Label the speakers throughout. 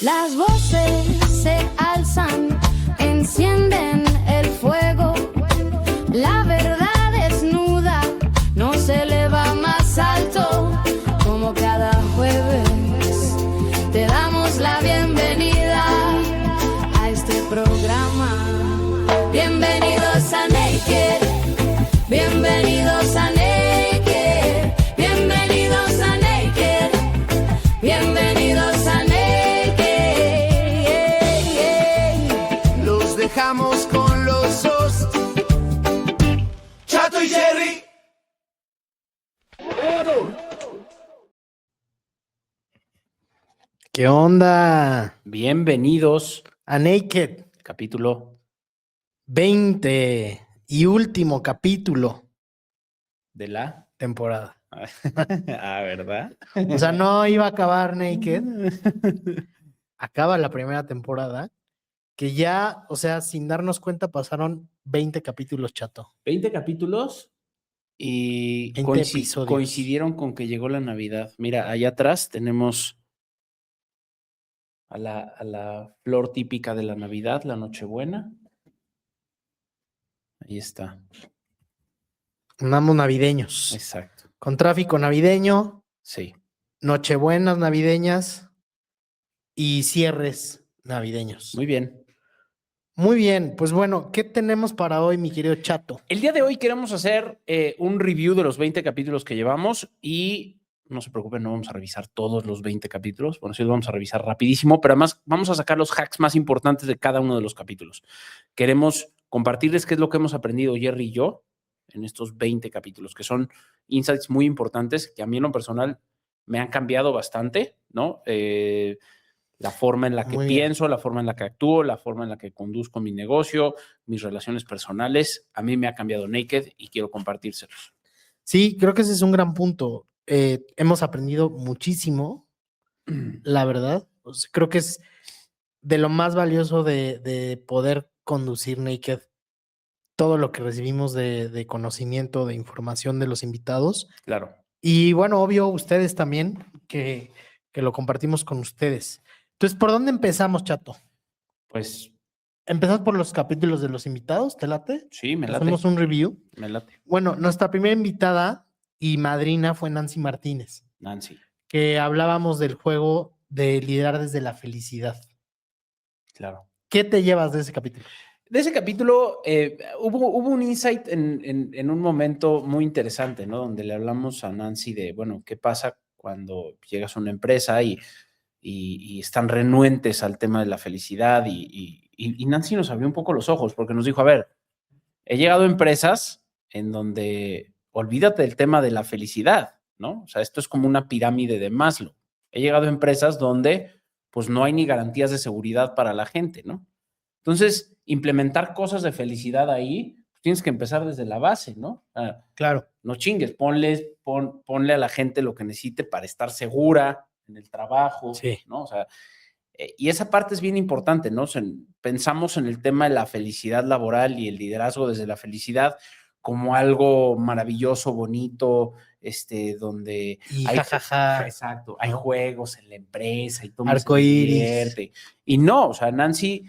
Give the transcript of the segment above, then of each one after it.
Speaker 1: Las voces se alzan, encienden el fuego. La verdad desnuda no se eleva más alto. Como cada jueves te damos la bienvenida a este programa. Bienvenidos a Naked. Bienvenidos a Naked. Bienvenidos a Naked. Bienvenidos a Naked.
Speaker 2: Los dejamos con los osos, Chato y Jerry.
Speaker 3: ¿Qué onda?
Speaker 4: Bienvenidos,
Speaker 3: A Naked,
Speaker 4: capítulo
Speaker 3: 20 y último capítulo
Speaker 4: de la...
Speaker 3: temporada.
Speaker 4: ¿verdad?
Speaker 3: O sea, no iba a acabar Naked. Acaba la primera temporada, que ya, o sea, sin darnos cuenta, pasaron 20 capítulos, chato.
Speaker 4: 20 capítulos y
Speaker 3: 20 episodios.
Speaker 4: coincidieron con que llegó la Navidad. Mira, allá atrás tenemos a la flor típica de la Navidad, la Nochebuena. Ahí está.
Speaker 3: Andamos navideños.
Speaker 4: Exacto.
Speaker 3: Con tráfico navideño,
Speaker 4: Sí.
Speaker 3: nochebuenas navideñas y cierres navideños.
Speaker 4: Muy bien.
Speaker 3: Muy bien, pues bueno, ¿qué tenemos para hoy, mi querido chato?
Speaker 4: El día de hoy queremos hacer un review de los 20 capítulos que llevamos y no se preocupen, no vamos a revisar todos los 20 capítulos. Bueno, sí los vamos a revisar rapidísimo, pero además vamos a sacar los hacks más importantes de cada uno de los capítulos. Queremos compartirles qué es lo que hemos aprendido Jerry y yo en estos 20 capítulos, que son insights muy importantes que a mí en lo personal me han cambiado bastante, ¿no? La forma en la que
Speaker 3: Muy bien.
Speaker 4: pienso, la forma en la que actúo, la forma en la que conduzco mi negocio, mis relaciones personales. A mí me ha cambiado Naked y quiero compartírselos.
Speaker 3: Sí, creo que ese es un gran punto. Hemos aprendido muchísimo, la verdad. O sea, creo que es de lo más valioso de poder conducir Naked. Todo lo que recibimos de conocimiento, de información de los invitados.
Speaker 4: Claro.
Speaker 3: Y bueno, obvio, ustedes también, que lo compartimos con ustedes. Entonces, ¿por dónde empezamos, chato?
Speaker 4: Pues
Speaker 3: ¿Empezamos por los capítulos de los invitados? ¿Te late?
Speaker 4: sí, me late.
Speaker 3: Hacemos un review.
Speaker 4: Me late.
Speaker 3: Bueno, nuestra primera invitada y madrina fue Nancy Martínez,
Speaker 4: Nancy.
Speaker 3: que hablábamos del juego de liderar desde la felicidad.
Speaker 4: Claro.
Speaker 3: ¿Qué te llevas de ese capítulo?
Speaker 4: De ese capítulo hubo un insight en un momento muy interesante, ¿no? Donde le hablamos a Nancy de, bueno, ¿qué pasa cuando llegas a una empresa y están renuentes al tema de la felicidad? Y Nancy nos abrió un poco los ojos porque nos dijo, a ver, he llegado a empresas en donde olvídate del tema de la felicidad, ¿no? O sea, esto es como una pirámide de Maslow. He llegado a empresas donde pues no hay ni garantías de seguridad para la gente, ¿no? Entonces, implementar cosas de felicidad ahí, pues tienes que empezar desde la base, ¿no?
Speaker 3: Claro.
Speaker 4: No chingues, ponle a la gente lo que necesite para estar segura en el trabajo,
Speaker 3: Sí.
Speaker 4: ¿no? O sea, y esa parte es bien importante, ¿no? O sea, pensamos en el tema de la felicidad laboral y el liderazgo desde la felicidad como algo maravilloso, bonito, donde
Speaker 3: Y
Speaker 4: hay
Speaker 3: jajaja.
Speaker 4: exacto, hay
Speaker 3: ¿no?
Speaker 4: juegos en la empresa y todo el mundo se
Speaker 3: Arcoíris.
Speaker 4: divierte. Y no, o sea, Nancy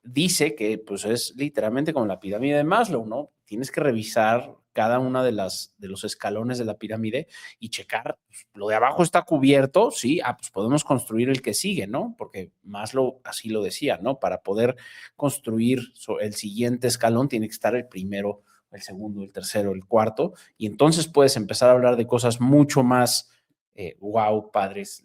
Speaker 4: dice que pues es literalmente como la pirámide de Maslow, ¿no? Tienes que revisar cada una de los escalones de la pirámide y checar, pues, lo de abajo está cubierto, sí, pues podemos construir el que sigue, ¿no? Porque Maslow así lo decía, ¿no? Para poder construir el siguiente escalón tiene que estar el primero, el segundo, el tercero, el cuarto, y entonces puedes empezar a hablar de cosas mucho más wow, padres,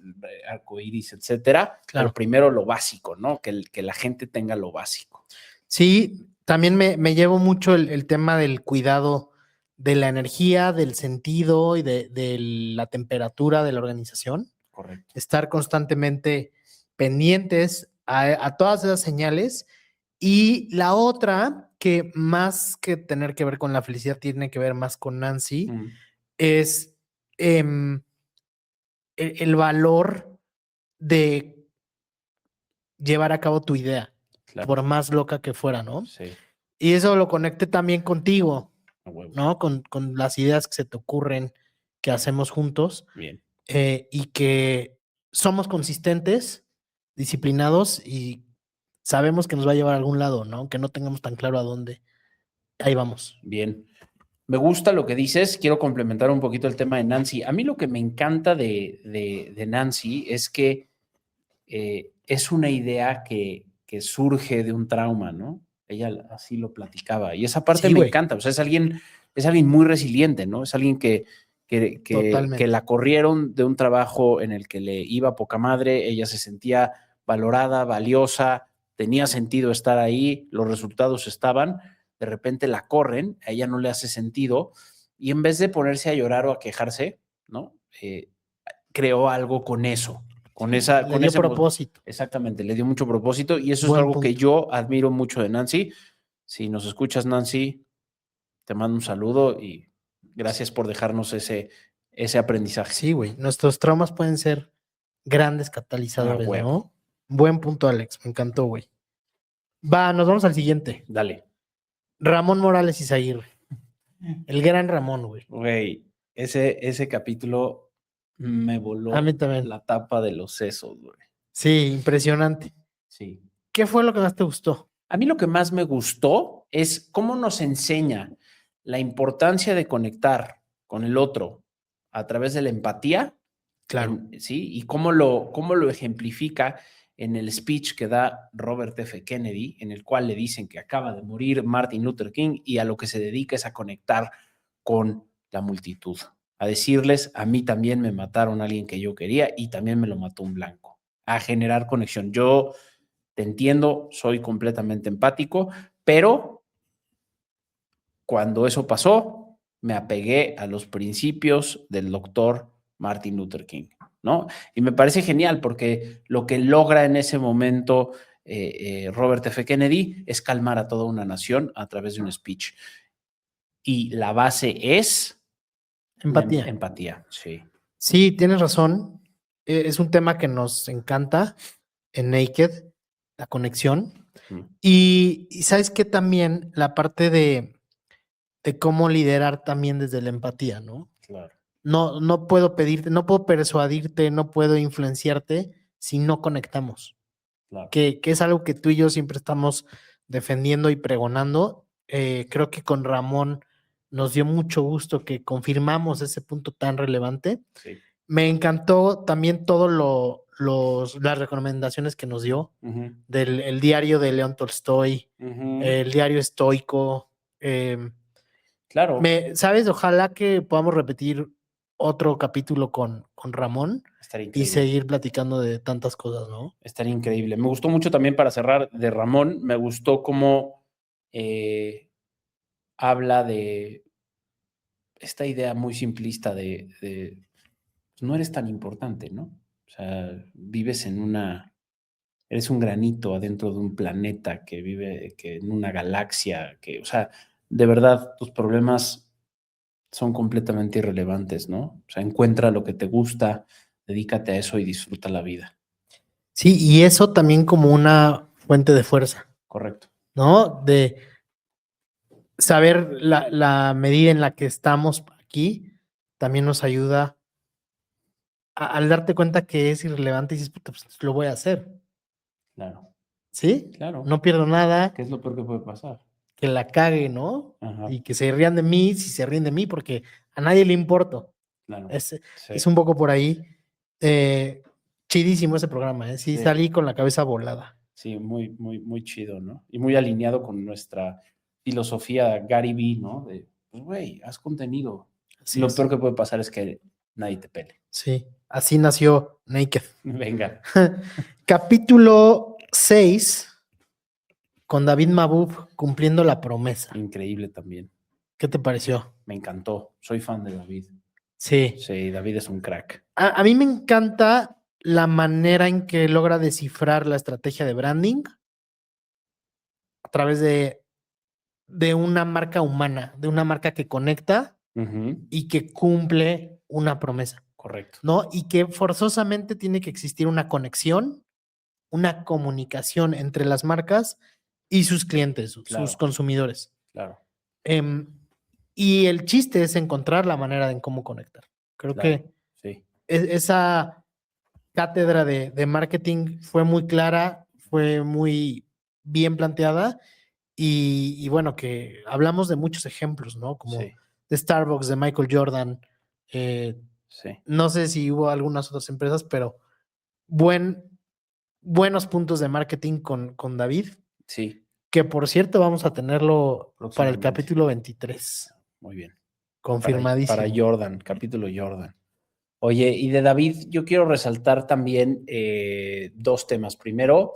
Speaker 4: arcoíris, etcétera.
Speaker 3: Claro.
Speaker 4: Pero primero lo básico, ¿no? Que la gente tenga lo básico.
Speaker 3: Sí, también me llevo mucho el tema del cuidado de la energía, del sentido y de la temperatura de la organización.
Speaker 4: Correcto.
Speaker 3: Estar constantemente pendientes a todas esas señales. Y la otra, que más que tener que ver con la felicidad, tiene que ver más con Nancy, es el valor de llevar a cabo tu idea,
Speaker 4: Claro.
Speaker 3: por más loca que fuera, ¿no?
Speaker 4: Sí.
Speaker 3: Y eso lo conecté también contigo,
Speaker 4: A huevo.
Speaker 3: ¿no? Con las ideas que se te ocurren, que hacemos juntos,
Speaker 4: Bien.
Speaker 3: y que somos consistentes disciplinados y sabemos que nos va a llevar a algún lado, ¿no? Aunque no tengamos tan claro a dónde. Ahí vamos.
Speaker 4: Bien. Me gusta lo que dices. Quiero complementar un poquito el tema de Nancy. A mí lo que me encanta de Nancy es que es una idea que surge de un trauma, ¿no? Ella así lo platicaba. Y esa parte
Speaker 3: Sí,
Speaker 4: me
Speaker 3: güey.
Speaker 4: encanta. O sea, es alguien muy resiliente, ¿no? Es alguien que
Speaker 3: Totalmente.
Speaker 4: la corrieron de un trabajo en el que le iba poca madre. Ella se sentía valorada, valiosa, tenía sentido estar ahí, los resultados estaban. De repente la corren, a ella no le hace sentido. Y en vez de ponerse a llorar o a quejarse, ¿no? Creó algo con eso. Con esa,
Speaker 3: Le
Speaker 4: con
Speaker 3: dio
Speaker 4: ese
Speaker 3: propósito.
Speaker 4: Exactamente, le dio mucho propósito y eso es
Speaker 3: Buen
Speaker 4: algo que
Speaker 3: punto.
Speaker 4: yo admiro mucho de Nancy. Si nos escuchas, Nancy, te mando un saludo y gracias por dejarnos ese aprendizaje.
Speaker 3: Sí, güey. Nuestros traumas pueden ser grandes catalizadores,
Speaker 4: huevo.
Speaker 3: ¿no? Buen punto, Alex. Me encantó, güey. Va, nos vamos al siguiente.
Speaker 4: Dale.
Speaker 3: Ramón Morales Izaguirre. El gran Ramón, güey.
Speaker 4: Güey, ese capítulo me voló
Speaker 3: A mí también.
Speaker 4: la tapa de los sesos, güey.
Speaker 3: Sí, impresionante.
Speaker 4: Sí.
Speaker 3: ¿Qué fue lo que más te gustó?
Speaker 4: A mí lo que más me gustó es cómo nos enseña la importancia de conectar con el otro a través de la empatía.
Speaker 3: Claro.
Speaker 4: Sí, y cómo lo ejemplifica en el speech que da Robert F. Kennedy, en el cual le dicen que acaba de morir Martin Luther King y a lo que se dedica es a conectar con la multitud, a decirles, a mí también me mataron a alguien que yo quería y también me lo mató un blanco, a generar conexión. Yo te entiendo, soy completamente empático, pero cuando eso pasó, me apegué a los principios del doctor Martin Luther King, ¿no? Y me parece genial porque lo que logra en ese momento Robert F. Kennedy es calmar a toda una nación a través de un speech. Y la base es
Speaker 3: Empatía.
Speaker 4: Empatía, sí.
Speaker 3: Sí, tienes razón. Es un tema que nos encanta en Naked, la conexión. Y sabes que también la parte de cómo liderar también desde la empatía, ¿no?
Speaker 4: Claro.
Speaker 3: No puedo pedirte, no puedo persuadirte, no puedo influenciarte si no conectamos.
Speaker 4: Claro.
Speaker 3: Que es algo que tú y yo siempre estamos defendiendo y pregonando. Creo que con Ramón nos dio mucho gusto que confirmamos ese punto tan relevante.
Speaker 4: Sí.
Speaker 3: Me encantó también todo las recomendaciones que nos dio del el diario de León Tolstoy, el diario estoico.
Speaker 4: Claro.
Speaker 3: ¿Sabes? Ojalá que podamos repetir otro capítulo con Ramón
Speaker 4: Estaría
Speaker 3: y
Speaker 4: increíble.
Speaker 3: seguir platicando de tantas cosas, ¿no?
Speaker 4: Estaría increíble. Me gustó mucho también para cerrar de Ramón, me gustó cómo habla de esta idea muy simplista de pues no eres tan importante, ¿no? O sea, vives eres un granito adentro de un planeta que vive en una galaxia, o sea, de verdad, tus problemas son completamente irrelevantes, ¿no? O sea, encuentra lo que te gusta, dedícate a eso y disfruta la vida.
Speaker 3: Sí, y eso también como una fuente de fuerza.
Speaker 4: Correcto.
Speaker 3: ¿No? De saber la medida en la que estamos aquí también nos ayuda al darte cuenta que es irrelevante y dices, puta, pues lo voy a hacer.
Speaker 4: Claro.
Speaker 3: ¿Sí?
Speaker 4: Claro.
Speaker 3: No pierdo nada.
Speaker 4: ¿Qué es lo peor que puede pasar?
Speaker 3: Que la cague, ¿no?
Speaker 4: Ajá.
Speaker 3: Y que se rían de mí si se ríen de mí, porque a nadie le importo.
Speaker 4: Claro.
Speaker 3: Es
Speaker 4: Sí.
Speaker 3: un poco por ahí. Chidísimo ese programa, ¿eh? Sí, salí con la cabeza volada.
Speaker 4: Sí, muy, muy, muy chido, ¿no? Y muy alineado con nuestra filosofía Gary Vee, ¿no? De, pues, güey, haz contenido. Lo peor que puede pasar es que nadie te pele.
Speaker 3: Sí, así nació Naked.
Speaker 4: Venga.
Speaker 3: Capítulo 6, con David Mabuf cumpliendo la promesa.
Speaker 4: Increíble también.
Speaker 3: ¿Qué te pareció?
Speaker 4: Me encantó. Soy fan de David.
Speaker 3: Sí.
Speaker 4: Sí, David es un crack.
Speaker 3: A mí me encanta la manera en que logra descifrar la estrategia de branding a través de una marca humana, de una marca que conecta y que cumple una promesa.
Speaker 4: Correcto.
Speaker 3: ¿No? Y que forzosamente tiene que existir una conexión, una comunicación entre las marcas y sus clientes, sus consumidores.
Speaker 4: Claro.
Speaker 3: Y el chiste es encontrar la manera en cómo conectar. Creo que
Speaker 4: sí.
Speaker 3: esa cátedra de marketing fue muy clara, fue muy bien planteada y bueno, que hablamos de muchos ejemplos, ¿no? Como
Speaker 4: Sí,
Speaker 3: de Starbucks, de Michael Jordan.
Speaker 4: sí,
Speaker 3: No sé si hubo algunas otras empresas, pero buenos puntos de marketing con David,
Speaker 4: sí,
Speaker 3: que por cierto vamos a tenerlo para el
Speaker 4: próximamente.
Speaker 3: capítulo 23,
Speaker 4: Muy bien. Para
Speaker 3: confirmadísimo.
Speaker 4: Jordan, capítulo Jordan. Oye, y de David, yo quiero resaltar también dos temas. Primero,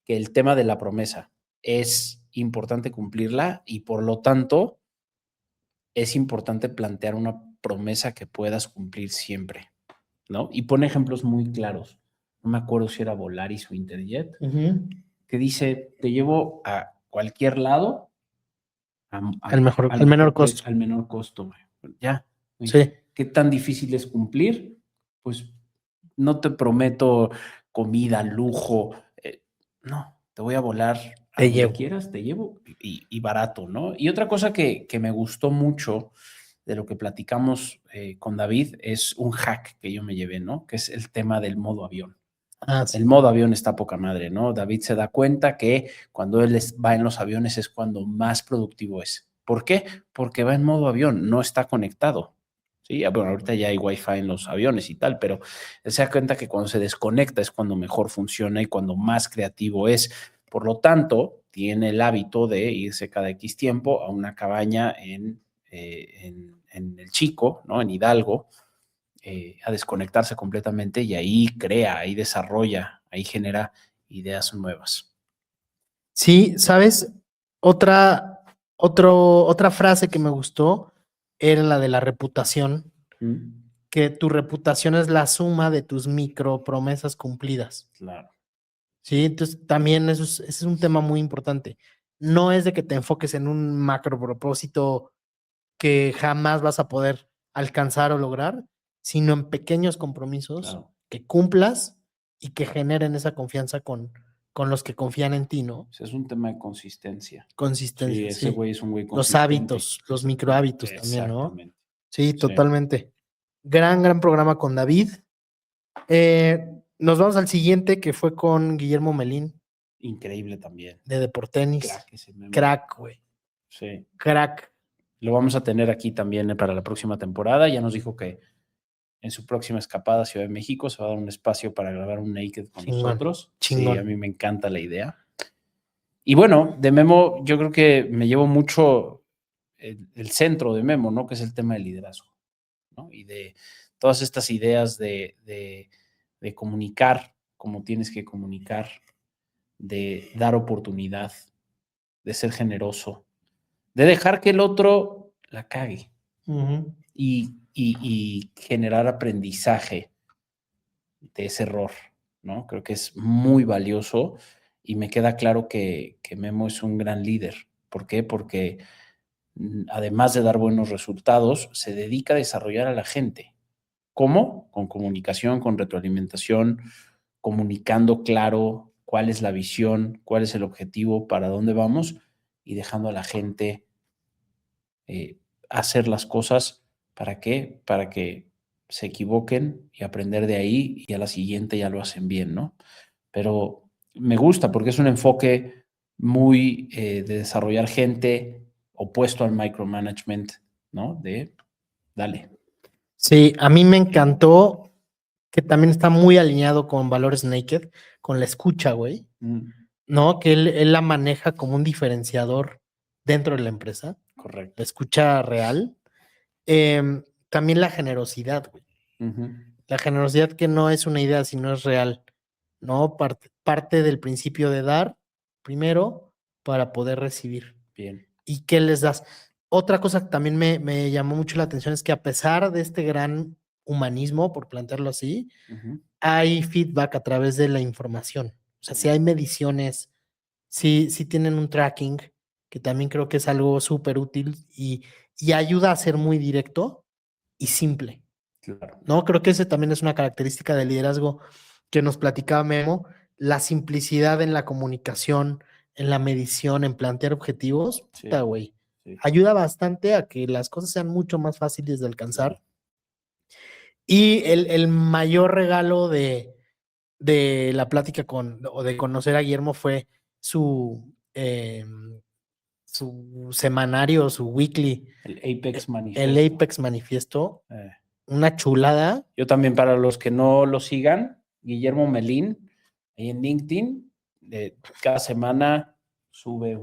Speaker 4: que el tema de la promesa es importante cumplirla y por lo tanto es importante plantear una promesa que puedas cumplir siempre, ¿no? Y pone ejemplos muy claros. No me acuerdo si era Volaris o Interjet,
Speaker 3: Ujú.
Speaker 4: que dice, te llevo a cualquier lado
Speaker 3: Al menor costo.
Speaker 4: al menor costo, güey. Ya. Güey.
Speaker 3: Sí,
Speaker 4: ¿Qué tan difícil es cumplir? Pues no te prometo comida, lujo. No, te voy a volar a
Speaker 3: te
Speaker 4: donde
Speaker 3: llevo.
Speaker 4: quieras, te llevo y barato, ¿no? Y otra cosa que me gustó mucho de lo que platicamos con David es un hack que yo me llevé, ¿no? Que es el tema del modo avión.
Speaker 3: Ah, sí.
Speaker 4: El modo avión está poca madre, ¿no? David se da cuenta que cuando él va en los aviones es cuando más productivo es. ¿Por qué? Porque va en modo avión, no está conectado. Sí, bueno, ahorita ya hay wifi en los aviones y tal, pero él se da cuenta que cuando se desconecta es cuando mejor funciona y cuando más creativo es. Por lo tanto, tiene el hábito de irse cada X tiempo a una cabaña en El Chico, ¿no? En Hidalgo, a desconectarse completamente y ahí crea, ahí desarrolla, ahí genera ideas nuevas.
Speaker 3: Sí, ¿sabes? Otra frase que me gustó era la de la reputación,
Speaker 4: ¿Mm?
Speaker 3: que tu reputación es la suma de tus micro promesas cumplidas.
Speaker 4: Claro.
Speaker 3: Sí, entonces también ese es un tema muy importante. No es de que te enfoques en un macro propósito que jamás vas a poder alcanzar o lograr, sino en pequeños compromisos
Speaker 4: Claro.
Speaker 3: que cumplas y que generen esa confianza con los que confían en ti, ¿no?
Speaker 4: Ese es un tema de consistencia. Sí,
Speaker 3: Consistencia,
Speaker 4: ese
Speaker 3: sí.
Speaker 4: güey es un güey
Speaker 3: Los
Speaker 4: consistente.
Speaker 3: hábitos, los micro hábitos también, ¿no?
Speaker 4: Exactamente.
Speaker 3: Sí,
Speaker 4: Sí.
Speaker 3: totalmente. Gran programa con David. Nos vamos al siguiente que fue con Guillermo Melín
Speaker 4: Increíble también.
Speaker 3: de Deportenis.
Speaker 4: Crack ese meme.
Speaker 3: Crack, güey.
Speaker 4: Sí.
Speaker 3: Crack.
Speaker 4: Lo vamos a tener aquí también para la próxima temporada. Ya nos dijo que en su próxima escapada a Ciudad de México se va a dar un espacio para grabar un Naked con
Speaker 3: Chingón,
Speaker 4: nosotros.
Speaker 3: chingón.
Speaker 4: Sí, a mí me encanta la idea. Y bueno, de Memo yo creo que me llevo mucho el centro de Memo, ¿no? Que es el tema del liderazgo, ¿no? Y de todas estas ideas de comunicar como tienes que comunicar, de dar oportunidad, de ser generoso, de dejar que el otro la cague
Speaker 3: Ujú.
Speaker 4: y generar aprendizaje de ese error, ¿no? Creo que es muy valioso y me queda claro que Memo es un gran líder. ¿Por qué? Porque además de dar buenos resultados, se dedica a desarrollar a la gente. ¿Cómo? Con comunicación, con retroalimentación, comunicando claro cuál es la visión, cuál es el objetivo, para dónde vamos y dejando a la gente hacer las cosas. ¿Para qué? Para que se equivoquen y aprender de ahí y a la siguiente ya lo hacen bien, ¿no? Pero me gusta porque es un enfoque muy de desarrollar gente opuesto al micromanagement, ¿no? De dale.
Speaker 3: Sí, a mí me encantó que también está muy alineado con Valores Naked, con la escucha, güey, ¿no? Que él la maneja como un diferenciador dentro de la empresa,
Speaker 4: Correcto.
Speaker 3: la escucha real. También la generosidad, güey. La generosidad que no es una idea, sino es real, ¿no? Parte del principio de dar primero para poder recibir.
Speaker 4: Bien.
Speaker 3: ¿Y qué les das? Otra cosa que también me llamó mucho la atención es que a pesar de este gran humanismo, por plantearlo así, hay feedback a través de la información. O sea, si hay mediciones, si tienen un tracking, que también creo que es algo súper útil y ayuda a ser muy directo y simple.
Speaker 4: Claro.
Speaker 3: ¿No? Creo que ese también es una característica del liderazgo que nos platicaba Memo, la simplicidad en la comunicación, en la medición, en plantear objetivos,
Speaker 4: Sí,
Speaker 3: puta, güey,
Speaker 4: sí.
Speaker 3: ayuda bastante a que las cosas sean mucho más fáciles de alcanzar.
Speaker 4: Claro.
Speaker 3: Y el mayor regalo de de la plática o de conocer a Guillermo fue su semanario, su weekly,
Speaker 4: El Apex
Speaker 3: el
Speaker 4: Manifiesto.
Speaker 3: Apex Manifiesto, una chulada.
Speaker 4: Yo también, para los que no lo sigan, Guillermo Melín, ahí en LinkedIn, cada semana sube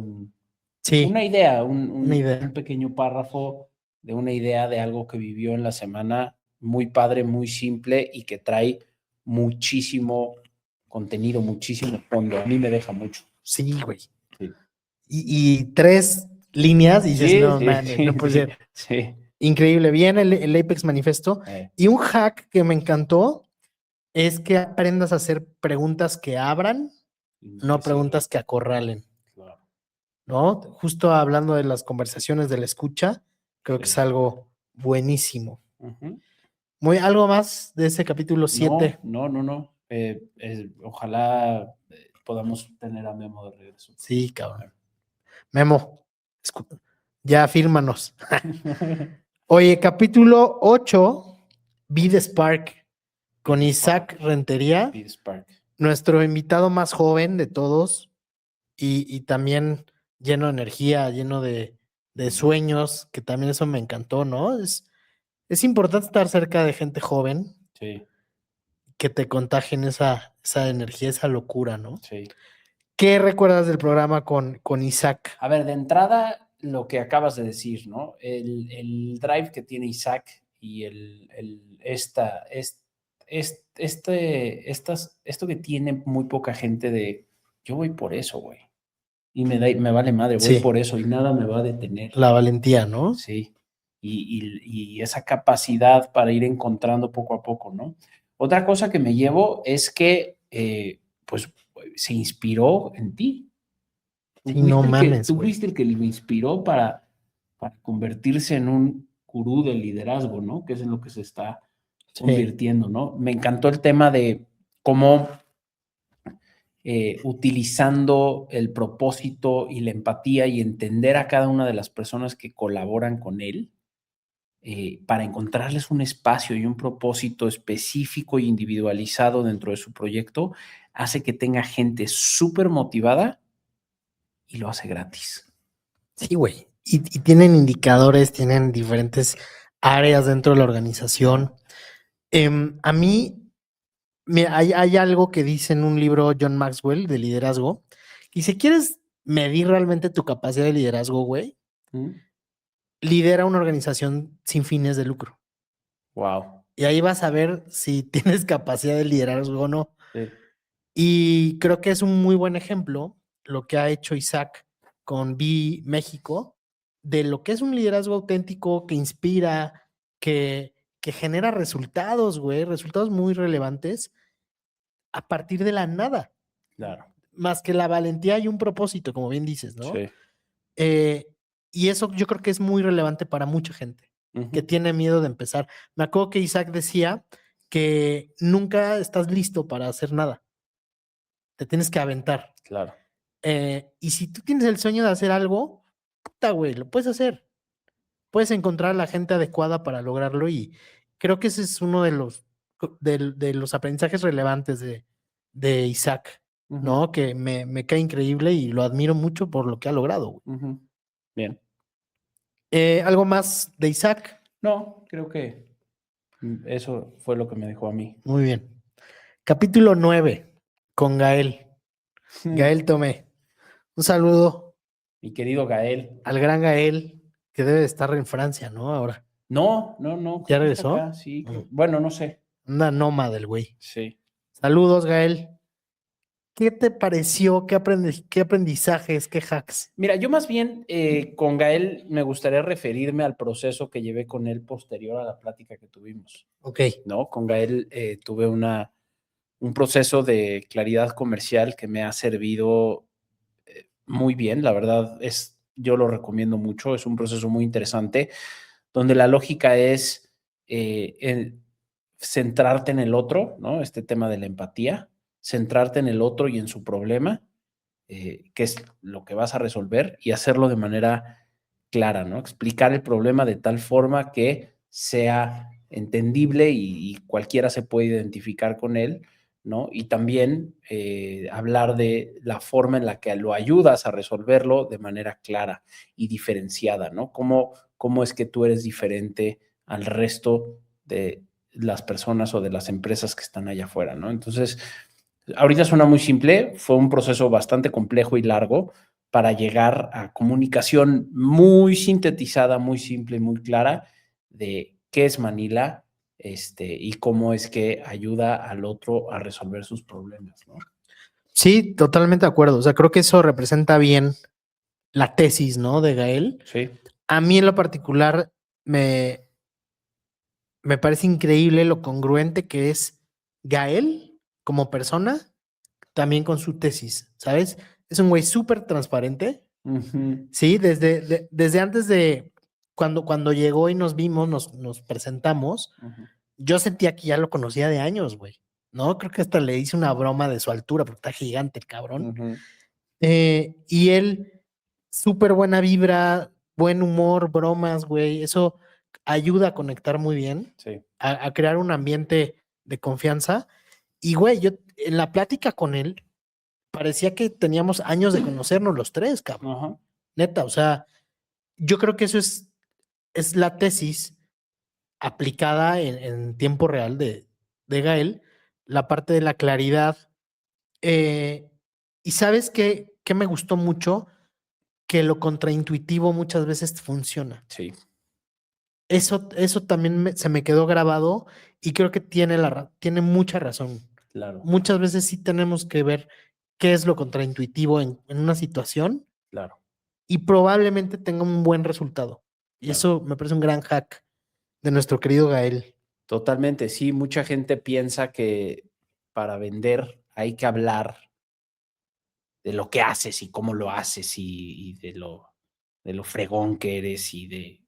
Speaker 3: Sí,
Speaker 4: una idea,
Speaker 3: una idea.
Speaker 4: un pequeño párrafo de una idea de algo que vivió en la semana, muy padre, muy simple y que trae muchísimo contenido, muchísimo fondo. A mí me deja mucho.
Speaker 3: Sí, güey.
Speaker 4: Sí,
Speaker 3: Y 3 líneas y dices,
Speaker 4: sí,
Speaker 3: no,
Speaker 4: sí,
Speaker 3: mames,
Speaker 4: sí,
Speaker 3: no puede
Speaker 4: sí,
Speaker 3: ser.
Speaker 4: sí.
Speaker 3: Increíble. Bien el Apex Manifesto. Y un hack que me encantó es que aprendas a hacer preguntas que abran, no preguntas que acorralen,
Speaker 4: Claro.
Speaker 3: ¿no? Justo hablando de las conversaciones de la escucha, creo que
Speaker 4: Sí.
Speaker 3: es algo buenísimo.
Speaker 4: Ujú.
Speaker 3: ¿Algo más de ese capítulo 7?
Speaker 4: No. Ojalá podamos tener a Memo de regreso.
Speaker 3: Sí, cabrón. Memo, ya fírmanos. Oye, capítulo 8, Be the Spark, con Isaac Rentería,
Speaker 4: Peter Spark.
Speaker 3: nuestro invitado más joven de todos y también lleno de energía, lleno de sueños, que también eso me encantó, ¿no? Es importante estar cerca de gente joven
Speaker 4: Sí,
Speaker 3: que te contagien esa energía, esa locura, ¿no?
Speaker 4: sí.
Speaker 3: ¿Qué recuerdas del programa con Isaac?
Speaker 4: A ver, de entrada, lo que acabas de decir, ¿no? El drive que tiene Isaac y esto que tiene muy poca gente de yo voy por eso, güey. Y me vale madre, voy
Speaker 3: Sí.
Speaker 4: por eso y nada me va a detener.
Speaker 3: La valentía, ¿no?
Speaker 4: Sí. Y esa capacidad para ir encontrando poco a poco, ¿no? Otra cosa que me llevo es que, pues, se inspiró en ti.
Speaker 3: Sí, no mames,
Speaker 4: Tú
Speaker 3: güey.
Speaker 4: fuiste el que me inspiró para convertirse en un gurú del liderazgo, ¿no? Que es en lo que se está
Speaker 3: Sí.
Speaker 4: convirtiendo, ¿no? Me encantó el tema de cómo utilizando el propósito y la empatía y entender a cada una de las personas que colaboran con él, para encontrarles un espacio y un propósito específico e individualizado dentro de su proyecto, hace que tenga gente súper motivada y lo hace gratis.
Speaker 3: Sí, güey. Y tienen indicadores, tienen diferentes áreas dentro de la organización. A mí, mira, hay algo que dice en un libro John Maxwell de liderazgo. Y si quieres medir realmente tu capacidad de liderazgo, güey, lidera una organización sin fines de lucro.
Speaker 4: Wow.
Speaker 3: Y ahí vas a ver si tienes capacidad de liderazgo o no.
Speaker 4: Sí.
Speaker 3: Y creo que es un muy buen ejemplo lo que ha hecho Isaac con Be México, de lo que es un liderazgo auténtico que inspira, que genera resultados, güey, resultados muy relevantes a partir de la nada.
Speaker 4: Claro.
Speaker 3: Más que la valentía y un propósito, como bien dices, ¿no?
Speaker 4: Sí.
Speaker 3: Y eso yo creo que es muy relevante para mucha gente que tiene miedo de empezar. Me acuerdo que Isaac decía que nunca estás listo para hacer nada. Te tienes que aventar.
Speaker 4: Claro.
Speaker 3: Y si tú tienes el sueño de hacer algo, puta, güey, lo puedes hacer. Puedes encontrar a la gente adecuada para lograrlo y creo que ese es uno de los aprendizajes relevantes de Isaac, ¿no? Que me cae increíble y lo admiro mucho por lo que ha logrado, güey.
Speaker 4: Bien.
Speaker 3: ¿Algo más de Isaac?
Speaker 4: No, creo que eso fue lo que me dejó a mí.
Speaker 3: Muy bien. Capítulo 9, con Gael. Gael Tomé. Un saludo
Speaker 4: Mi querido Gael.
Speaker 3: al gran Gael, que debe de estar en Francia, ¿no? Ahora.
Speaker 4: No.
Speaker 3: ¿Ya
Speaker 4: creo que está
Speaker 3: regresó?
Speaker 4: acá, sí. Bueno, no sé.
Speaker 3: Anda nómada el güey.
Speaker 4: Sí.
Speaker 3: Saludos, Gael. ¿Qué te pareció? ¿Qué aprendizajes? ¿Qué hacks?
Speaker 4: Mira, yo más bien con Gael me gustaría referirme al proceso que llevé con él posterior a la plática que tuvimos.
Speaker 3: Ok.
Speaker 4: ¿No? Con Gael tuve un proceso de claridad comercial que me ha servido muy bien. La verdad yo lo recomiendo mucho. Es un proceso muy interesante donde la lógica es centrarte en el otro, ¿no? Este tema de la empatía, centrarte en el otro y en su problema, que es lo que vas a resolver y hacerlo de manera clara, ¿no? Explicar el problema de tal forma que sea entendible y cualquiera se puede identificar con él, ¿no? Y también hablar de la forma en la que lo ayudas a resolverlo de manera clara y diferenciada, ¿no? ¿Cómo es que tú eres diferente al resto de las personas o de las empresas que están allá afuera, ¿no? Entonces, ahorita suena muy simple, fue un proceso bastante complejo y largo para llegar a comunicación muy sintetizada, muy simple y muy clara de qué es Manila, y cómo es que ayuda al otro a resolver sus problemas, ¿no?
Speaker 3: Sí, totalmente de acuerdo. O sea, creo que eso representa bien la tesis, ¿no? De Gael.
Speaker 4: Sí.
Speaker 3: A mí en lo particular me parece increíble lo congruente que es Gael como persona, también con su tesis, ¿sabes? Es un güey súper transparente,
Speaker 4: Ujú.
Speaker 3: ¿sí? Desde antes de cuando llegó y nos vimos, nos presentamos,
Speaker 4: Ujú.
Speaker 3: yo sentía que ya lo conocía de años, güey, ¿no? Creo que hasta le hice una broma de su altura, porque está gigante el cabrón.
Speaker 4: Ujú.
Speaker 3: Y él, súper buena vibra, buen humor, bromas, güey. Eso ayuda a conectar muy bien,
Speaker 4: Sí.
Speaker 3: a crear un ambiente de confianza. Y, güey, yo en la plática con él parecía que teníamos años de conocernos los tres, cabrón.
Speaker 4: Ajá.
Speaker 3: Neta, o sea, yo creo que eso es la tesis aplicada en tiempo real de Gael, la parte de la claridad. Y sabes qué me gustó mucho, que lo contraintuitivo muchas veces funciona.
Speaker 4: Sí,
Speaker 3: Eso también se me quedó grabado y creo que tiene mucha razón.
Speaker 4: claro,
Speaker 3: Muchas veces sí tenemos que ver qué es lo contraintuitivo en una situación
Speaker 4: claro,
Speaker 3: y probablemente tenga un buen resultado. Y
Speaker 4: claro.
Speaker 3: eso me parece un gran hack de nuestro querido Gael.
Speaker 4: Totalmente, sí, mucha gente piensa que para vender hay que hablar de lo que haces y cómo lo haces y de lo fregón que eres y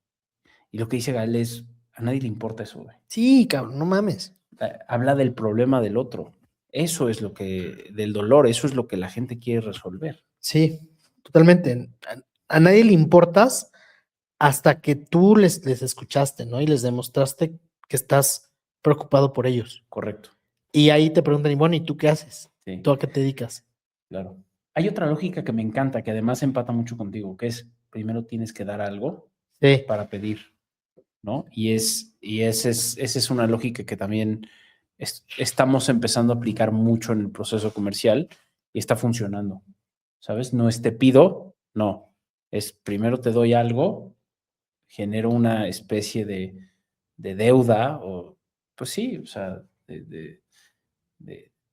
Speaker 4: lo que dice Gael es, a nadie le importa eso, güey.
Speaker 3: Sí, cabrón, no mames.
Speaker 4: Habla del problema del otro. Eso es del dolor, eso es lo que la gente quiere resolver.
Speaker 3: Sí, totalmente. A nadie le importas hasta que tú les escuchaste, ¿no? Y les demostraste que estás preocupado por ellos.
Speaker 4: Correcto,
Speaker 3: Y ahí te preguntan, y bueno, ¿y tú qué haces?
Speaker 4: sí,
Speaker 3: ¿Tú a qué te dedicas?
Speaker 4: claro. Hay otra lógica que me encanta, que además empata mucho contigo, que es, primero tienes que dar algo
Speaker 3: Sí,
Speaker 4: para pedir, ¿no? Y esa es una lógica que también estamos empezando a aplicar mucho en el proceso comercial y está funcionando, ¿sabes? No es te pido, no, es primero te doy algo, genero una especie de deuda o, pues sí, o sea, de,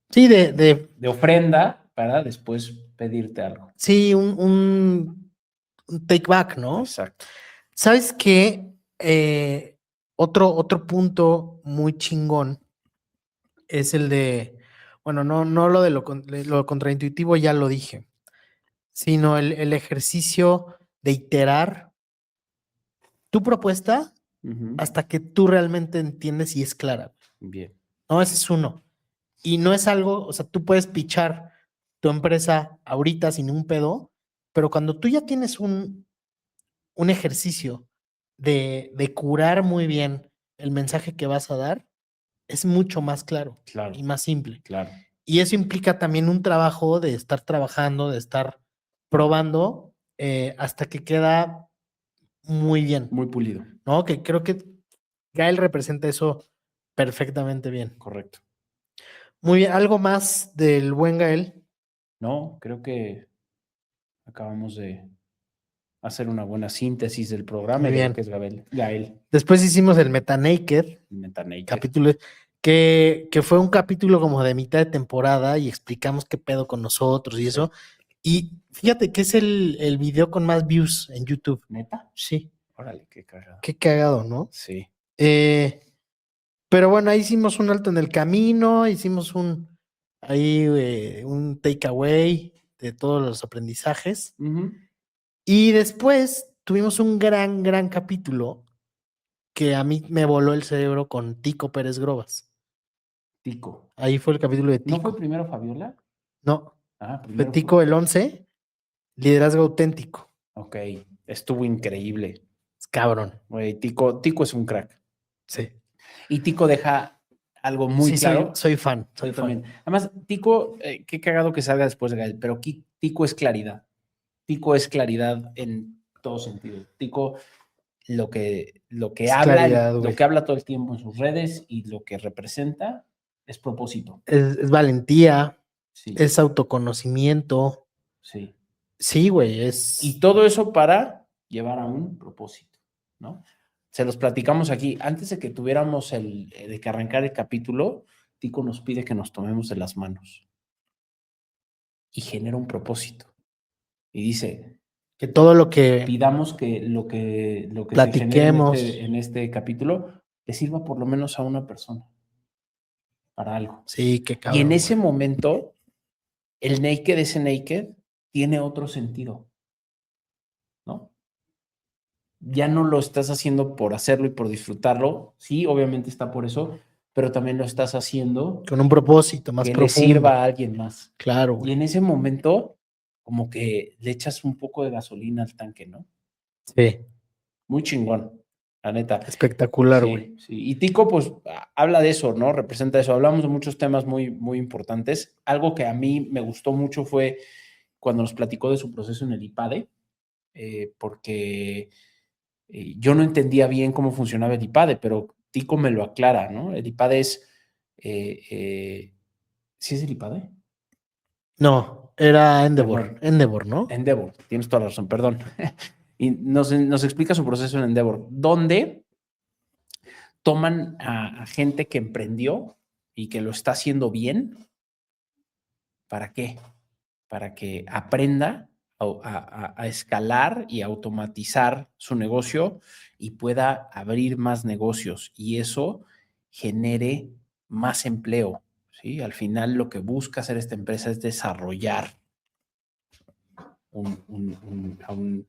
Speaker 3: sí,
Speaker 4: de ofrenda para después pedirte algo.
Speaker 3: sí, un take back, ¿no?
Speaker 4: Exacto.
Speaker 3: ¿Sabes qué? Otro punto muy chingón es el de, bueno, no lo de lo contraintuitivo, ya lo dije, sino el ejercicio de iterar tu propuesta
Speaker 4: Ujú.
Speaker 3: hasta que tú realmente entiendes y es clara.
Speaker 4: Bien.
Speaker 3: No, ese es uno. Y no es algo, o sea, tú puedes pichar tu empresa ahorita sin un pedo, pero cuando tú ya tienes un ejercicio de curar muy bien el mensaje que vas a dar, es mucho más claro
Speaker 4: Claro,
Speaker 3: y más simple.
Speaker 4: claro.
Speaker 3: Y eso implica también un trabajo de estar trabajando, de estar probando hasta que queda muy bien,
Speaker 4: Muy pulido.
Speaker 3: ¿no? Que creo que Gael representa eso perfectamente bien.
Speaker 4: Correcto.
Speaker 3: Muy bien, ¿algo más del buen Gael?
Speaker 4: No, creo que acabamos de hacer una buena síntesis del programa
Speaker 3: Muy
Speaker 4: y de lo
Speaker 3: bien.
Speaker 4: que es Gael,
Speaker 3: Después hicimos el Meta Naked,
Speaker 4: Meta Naked.
Speaker 3: capítulo, que fue un capítulo como de mitad de temporada y explicamos qué pedo con nosotros y
Speaker 4: Sí.
Speaker 3: eso. Y fíjate que es el video con más views en YouTube.
Speaker 4: ¿Neta?
Speaker 3: Sí,
Speaker 4: Órale, qué cagado.
Speaker 3: qué cagado, ¿no?
Speaker 4: Sí.
Speaker 3: Pero bueno, ahí hicimos un alto en el camino, hicimos un takeaway de todos los aprendizajes.
Speaker 4: Ujú.
Speaker 3: Y después tuvimos un gran capítulo que a mí me voló el cerebro con Tico Pérez Grobas.
Speaker 4: Tico.
Speaker 3: Ahí fue el capítulo de
Speaker 4: ¿No fue
Speaker 3: Tico.
Speaker 4: primero Fabiola?
Speaker 3: No,
Speaker 4: Ah,
Speaker 3: fue
Speaker 4: primero
Speaker 3: Tico el 11, liderazgo auténtico.
Speaker 4: Ok, estuvo increíble.
Speaker 3: Es cabrón.
Speaker 4: Güey, Tico es un crack.
Speaker 3: Sí.
Speaker 4: Y Tico deja algo muy
Speaker 3: Sí,
Speaker 4: claro.
Speaker 3: soy fan. Soy
Speaker 4: Yo
Speaker 3: fan.
Speaker 4: también. Además, Tico, qué cagado que salga después de Gael, pero Tico es claridad. Tico es claridad en todo sentido. Tico lo que
Speaker 3: Es
Speaker 4: habla,
Speaker 3: claridad,
Speaker 4: lo
Speaker 3: güey.
Speaker 4: que habla todo el tiempo en sus redes y lo que representa es propósito.
Speaker 3: Es valentía,
Speaker 4: Sí,
Speaker 3: es autoconocimiento.
Speaker 4: sí.
Speaker 3: Sí, güey,
Speaker 4: Y todo eso para llevar a un propósito, ¿no? Se los platicamos aquí. Antes de que tuviéramos de que arrancar el capítulo, Tico nos pide que nos tomemos de las manos y genera un propósito. Y dice,
Speaker 3: que todo lo que
Speaker 4: pidamos que lo que se genere
Speaker 3: platiquemos.
Speaker 4: en este capítulo le sirva por lo menos a una persona para algo.
Speaker 3: Sí, qué
Speaker 4: Y
Speaker 3: cabrón.
Speaker 4: en ese
Speaker 3: güey.
Speaker 4: momento, ese naked, tiene otro sentido, ¿no? Ya no lo estás haciendo por hacerlo y por disfrutarlo. Sí, obviamente está por eso, pero también lo estás haciendo
Speaker 3: Con un propósito más
Speaker 4: que le
Speaker 3: profundo.
Speaker 4: sirva a alguien más.
Speaker 3: Claro,
Speaker 4: Y
Speaker 3: güey.
Speaker 4: en ese momento, como que le echas un poco de gasolina al tanque, ¿no?
Speaker 3: Sí,
Speaker 4: Muy chingón, la neta.
Speaker 3: espectacular, güey.
Speaker 4: Sí, sí. Y Tico, pues, habla de eso, ¿no? Representa eso. Hablamos de muchos temas muy, muy importantes. Algo que a mí me gustó mucho fue cuando nos platicó de su proceso en el IPADE, porque yo no entendía bien cómo funcionaba el IPADE, pero Tico me lo aclara, ¿no? El IPADE es... ¿sí es el IPADE?
Speaker 3: No, era Endeavor.
Speaker 4: Perdón.
Speaker 3: Endeavor, ¿no?
Speaker 4: Endeavor, tienes toda la razón, perdón. Y nos explica su proceso en Endeavor, donde toman a gente que emprendió y que lo está haciendo bien. ¿Para qué? Para que aprenda a escalar y automatizar su negocio y pueda abrir más negocios y eso genere más empleo. ¿Sí? Al final lo que busca hacer esta empresa es desarrollar un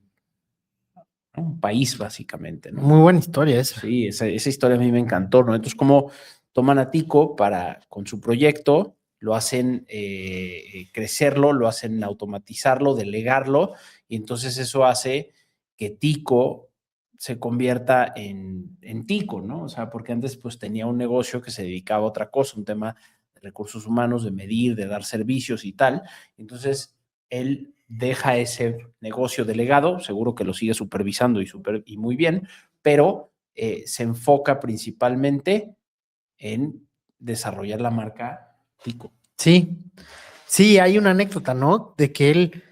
Speaker 4: país, básicamente, ¿no?
Speaker 3: Muy buena historia esa.
Speaker 4: Sí, esa historia a mí me encantó, ¿no? Entonces, como toman a Tico con su proyecto, lo hacen crecerlo, lo hacen automatizarlo, delegarlo, y entonces eso hace que Tico se convierta en Tico, ¿no? O sea, porque antes pues tenía un negocio que se dedicaba a otra cosa, un tema de recursos humanos, de medir, de dar servicios y tal. Entonces, él deja ese negocio delegado, seguro que lo sigue supervisando y muy bien, pero se enfoca principalmente en desarrollar la marca Tico.
Speaker 3: Sí, sí, hay una anécdota, ¿no? De que él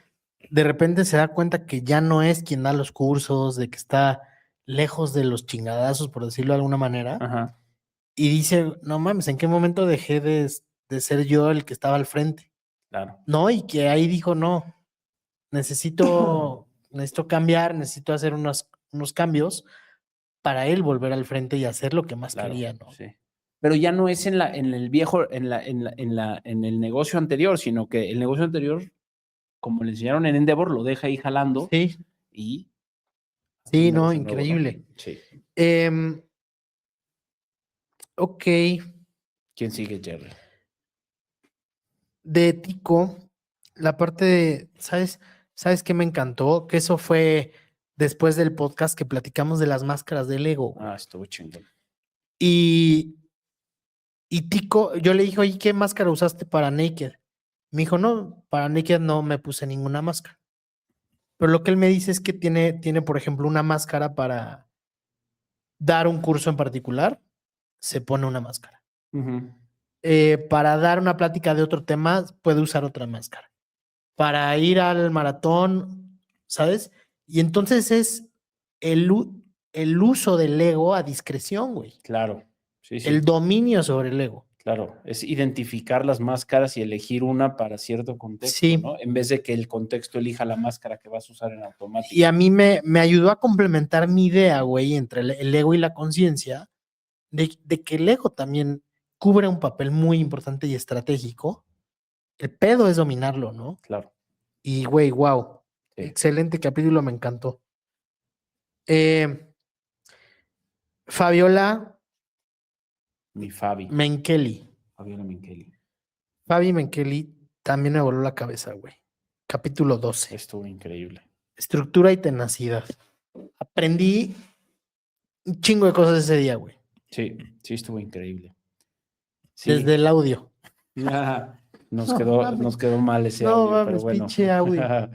Speaker 3: de repente se da cuenta que ya no es quien da los cursos, de que está lejos de los chingadazos, por decirlo de alguna manera,
Speaker 4: Ajá.
Speaker 3: y dice, no mames, ¿en qué momento dejé de ser yo el que estaba al frente?
Speaker 4: Claro.
Speaker 3: No, y que ahí dijo, no, necesito cambiar, necesito hacer unos cambios para él volver al frente y hacer lo que más
Speaker 4: Claro,
Speaker 3: quería, ¿no?
Speaker 4: sí. Pero ya no es en el viejo, en el negocio anterior, sino que el negocio anterior, como le enseñaron en Endeavor, lo deja ahí jalando
Speaker 3: Sí,
Speaker 4: y
Speaker 3: sí,
Speaker 4: un
Speaker 3: no,
Speaker 4: negocio nuevo, ¿no?
Speaker 3: increíble.
Speaker 4: Sí.
Speaker 3: Ok,
Speaker 4: ¿Quién sigue, Jerry?
Speaker 3: de Tico, la parte de, ¿sabes qué me encantó? Que eso fue después del podcast que platicamos de las máscaras del ego, güey.
Speaker 4: Ah, estuvo chingón.
Speaker 3: Y Tico, yo le dije, oye, ¿qué máscara usaste para Naked? Me dijo, no, para Naked no me puse ninguna máscara. Pero lo que él me dice es que tiene, por ejemplo, una máscara para dar un curso en particular, se pone una máscara.
Speaker 4: Ujú.
Speaker 3: Para dar una plática de otro tema, puede usar otra máscara. Para ir al maratón, ¿sabes? Y entonces es el uso del ego a discreción, güey.
Speaker 4: Claro, sí, sí.
Speaker 3: El dominio sobre el ego.
Speaker 4: Claro, es identificar las máscaras y elegir una para cierto contexto,
Speaker 3: Sí.
Speaker 4: ¿no? En vez de que el contexto elija la máscara que vas a usar en automático.
Speaker 3: Y a mí me ayudó a complementar mi idea, güey, entre el ego y la conciencia, de que el ego también cubre un papel muy importante y estratégico. El pedo es dominarlo, ¿no?
Speaker 4: Claro.
Speaker 3: Y, güey, wow.
Speaker 4: Sí.
Speaker 3: Excelente capítulo, me encantó. Fabiola
Speaker 4: Mi Fabi.
Speaker 3: Menkeli.
Speaker 4: Fabiola Menkeli.
Speaker 3: Fabi Menkeli también me voló la cabeza, güey. Capítulo 12.
Speaker 4: Estuvo increíble.
Speaker 3: Estructura y tenacidad. Aprendí un chingo de cosas ese día, güey.
Speaker 4: Sí, sí estuvo increíble. Sí.
Speaker 3: desde el audio.
Speaker 4: Nos
Speaker 3: No mames.
Speaker 4: nos quedó mal ese
Speaker 3: No
Speaker 4: audio, pero
Speaker 3: mames,
Speaker 4: bueno.
Speaker 3: pinche audio.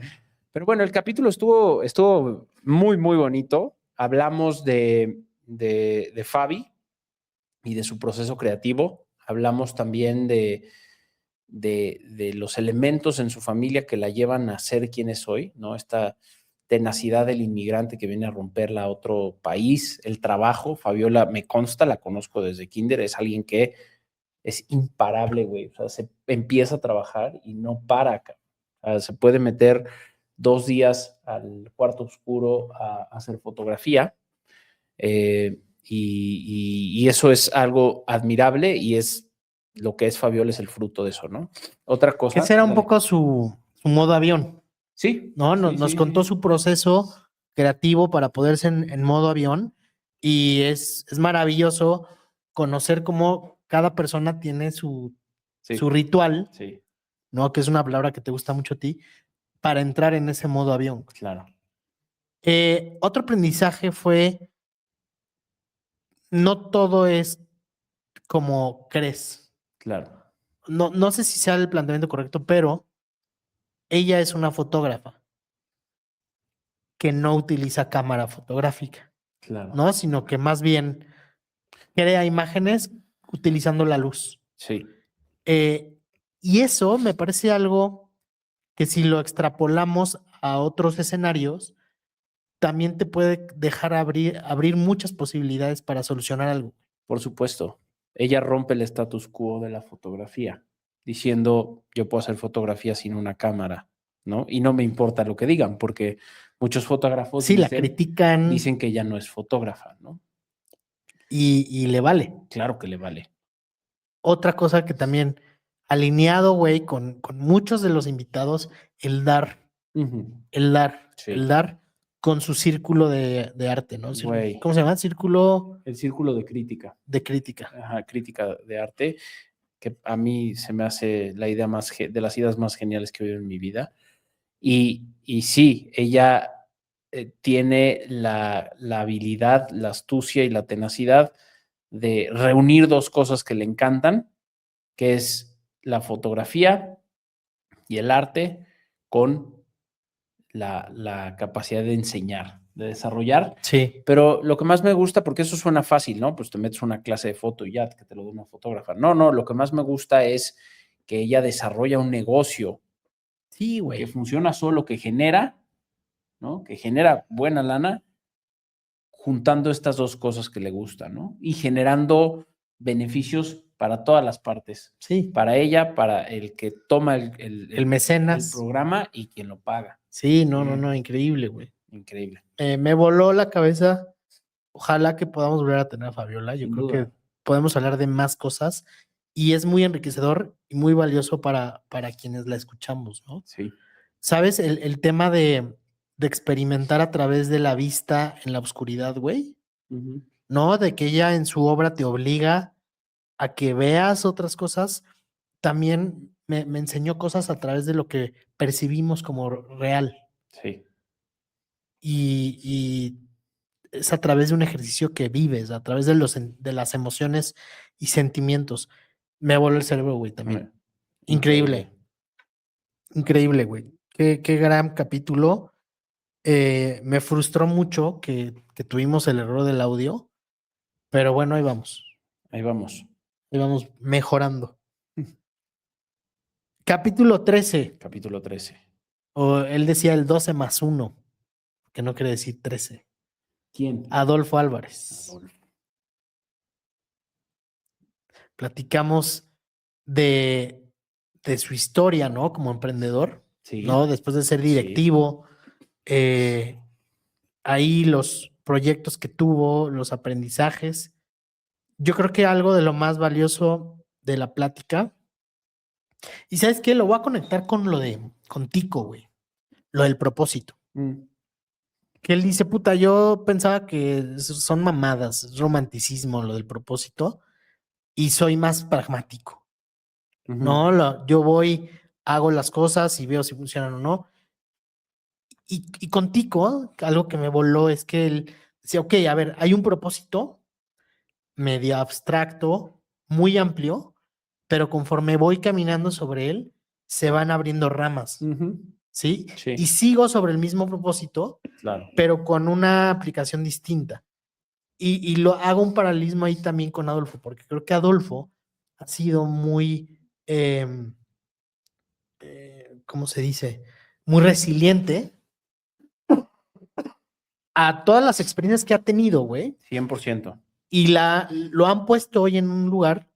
Speaker 4: Pero bueno, el capítulo estuvo muy, muy bonito. Hablamos de Fabi y de su proceso creativo. Hablamos también de los elementos en su familia que la llevan a ser quien es hoy, ¿no? Esta tenacidad del inmigrante que viene a romperla a otro país, el trabajo. Fabiola, me consta, la conozco desde kinder, es alguien que es imparable, güey. O sea, se empieza a trabajar y no para acá. O sea, se puede meter 2 días al cuarto oscuro a hacer fotografía. Y eso es algo admirable y es lo que es Fabiola, es el fruto de eso, ¿no? Otra cosa.
Speaker 3: Que ese era un
Speaker 4: dale.
Speaker 3: poco su modo avión,
Speaker 4: Sí.
Speaker 3: ¿no? Nos,
Speaker 4: sí,
Speaker 3: nos
Speaker 4: sí,
Speaker 3: contó
Speaker 4: sí.
Speaker 3: su proceso creativo para poderse en modo avión y es maravilloso conocer cómo cada persona tiene su
Speaker 4: Sí,
Speaker 3: ritual,
Speaker 4: sí,
Speaker 3: ¿no? Que es una palabra que te gusta mucho a ti, para entrar en ese modo avión.
Speaker 4: claro,
Speaker 3: Otro aprendizaje fue, no todo es como crees.
Speaker 4: claro.
Speaker 3: No sé si sea el planteamiento correcto, pero ella es una fotógrafa que no utiliza cámara fotográfica,
Speaker 4: Claro.
Speaker 3: ¿no? Sino que más bien crea imágenes utilizando la luz.
Speaker 4: Sí,
Speaker 3: Y eso me parece algo que si lo extrapolamos a otros escenarios, también te puede dejar abrir muchas posibilidades para solucionar algo.
Speaker 4: por supuesto. Ella rompe el status quo de la fotografía, diciendo, yo puedo hacer fotografía sin una cámara, ¿no? Y no me importa lo que digan, porque muchos fotógrafos
Speaker 3: Sí, la critican
Speaker 4: dicen que ella no es fotógrafa, ¿no?
Speaker 3: y le vale.
Speaker 4: Claro que le vale.
Speaker 3: Otra cosa que también alineado, güey, con muchos de los invitados, el dar,
Speaker 4: Sí.
Speaker 3: el dar con su círculo de arte, ¿no?
Speaker 4: Güey.
Speaker 3: ¿Cómo se llama? Círculo
Speaker 4: El círculo de crítica.
Speaker 3: de crítica.
Speaker 4: Ajá, crítica de arte, que a mí se me hace la idea de las ideas más geniales que he oído en mi vida. Y sí, ella tiene la habilidad, la astucia y la tenacidad de reunir 2 cosas que le encantan, que es la fotografía y el arte con la capacidad de enseñar, de desarrollar.
Speaker 3: Sí.
Speaker 4: Pero lo que más me gusta, porque eso suena fácil, ¿no? Pues te metes una clase de foto y ya, que te lo dé una fotógrafa. No, lo que más me gusta es que ella desarrolla un negocio
Speaker 3: Sí,
Speaker 4: que
Speaker 3: güey.
Speaker 4: funciona solo, que genera, ¿no? Que genera buena lana juntando estas 2 cosas que le gustan, ¿no? Y generando beneficios para todas las partes.
Speaker 3: Sí.
Speaker 4: Para ella, para el que toma el
Speaker 3: mecenas.
Speaker 4: programa y quien lo paga.
Speaker 3: Sí, no, increíble, güey.
Speaker 4: Increíble.
Speaker 3: Me voló la cabeza. Ojalá que podamos volver a tener a Fabiola. Yo
Speaker 4: Sin
Speaker 3: creo
Speaker 4: duda.
Speaker 3: que podemos hablar de más cosas y es muy enriquecedor y muy valioso para quienes la escuchamos, ¿no?
Speaker 4: Sí.
Speaker 3: ¿Sabes? El tema de experimentar a través de la vista en la oscuridad, güey, ¿no? De que ella en su obra te obliga a que veas otras cosas, también me enseñó cosas a través de lo que percibimos como real.
Speaker 4: Sí.
Speaker 3: Y es a través de un ejercicio que vives, a través de las emociones y sentimientos. Me voló el cerebro, güey, también. Increíble. Increíble, güey. Qué gran capítulo. Me frustró mucho que tuvimos el error del audio, pero bueno, ahí vamos.
Speaker 4: Ahí vamos.
Speaker 3: Ahí vamos mejorando. Capítulo 13.
Speaker 4: Capítulo 13.
Speaker 3: O él decía el 12 más 1, que no quiere decir 13.
Speaker 4: ¿Quién?
Speaker 3: Adolfo Álvarez.
Speaker 4: Adolfo.
Speaker 3: Platicamos de su historia, ¿no? Como emprendedor,
Speaker 4: Sí.
Speaker 3: ¿no? Después de ser directivo, ahí los proyectos que tuvo, los aprendizajes. Yo creo que algo de lo más valioso de la plática, y ¿sabes qué? Lo voy a conectar con con Tico, güey. Lo del propósito. Que él dice, puta, yo pensaba que son mamadas, es romanticismo lo del propósito, y soy más pragmático. No, yo voy, hago las cosas y veo si funcionan o no. Y con Tico, algo que me voló es que él decía, ok, a ver, hay un propósito medio abstracto, muy amplio, pero conforme voy caminando sobre él, se van abriendo ramas, ¿sí?
Speaker 4: Sí.
Speaker 3: Y sigo sobre el mismo propósito,
Speaker 4: Claro.
Speaker 3: pero con una aplicación distinta. Y lo hago un paralelismo ahí también con Adolfo, porque creo que Adolfo ha sido muy, ¿cómo se dice? Muy resiliente a todas las experiencias que ha tenido, güey.
Speaker 4: 100%.
Speaker 3: Y lo han puesto hoy en un lugar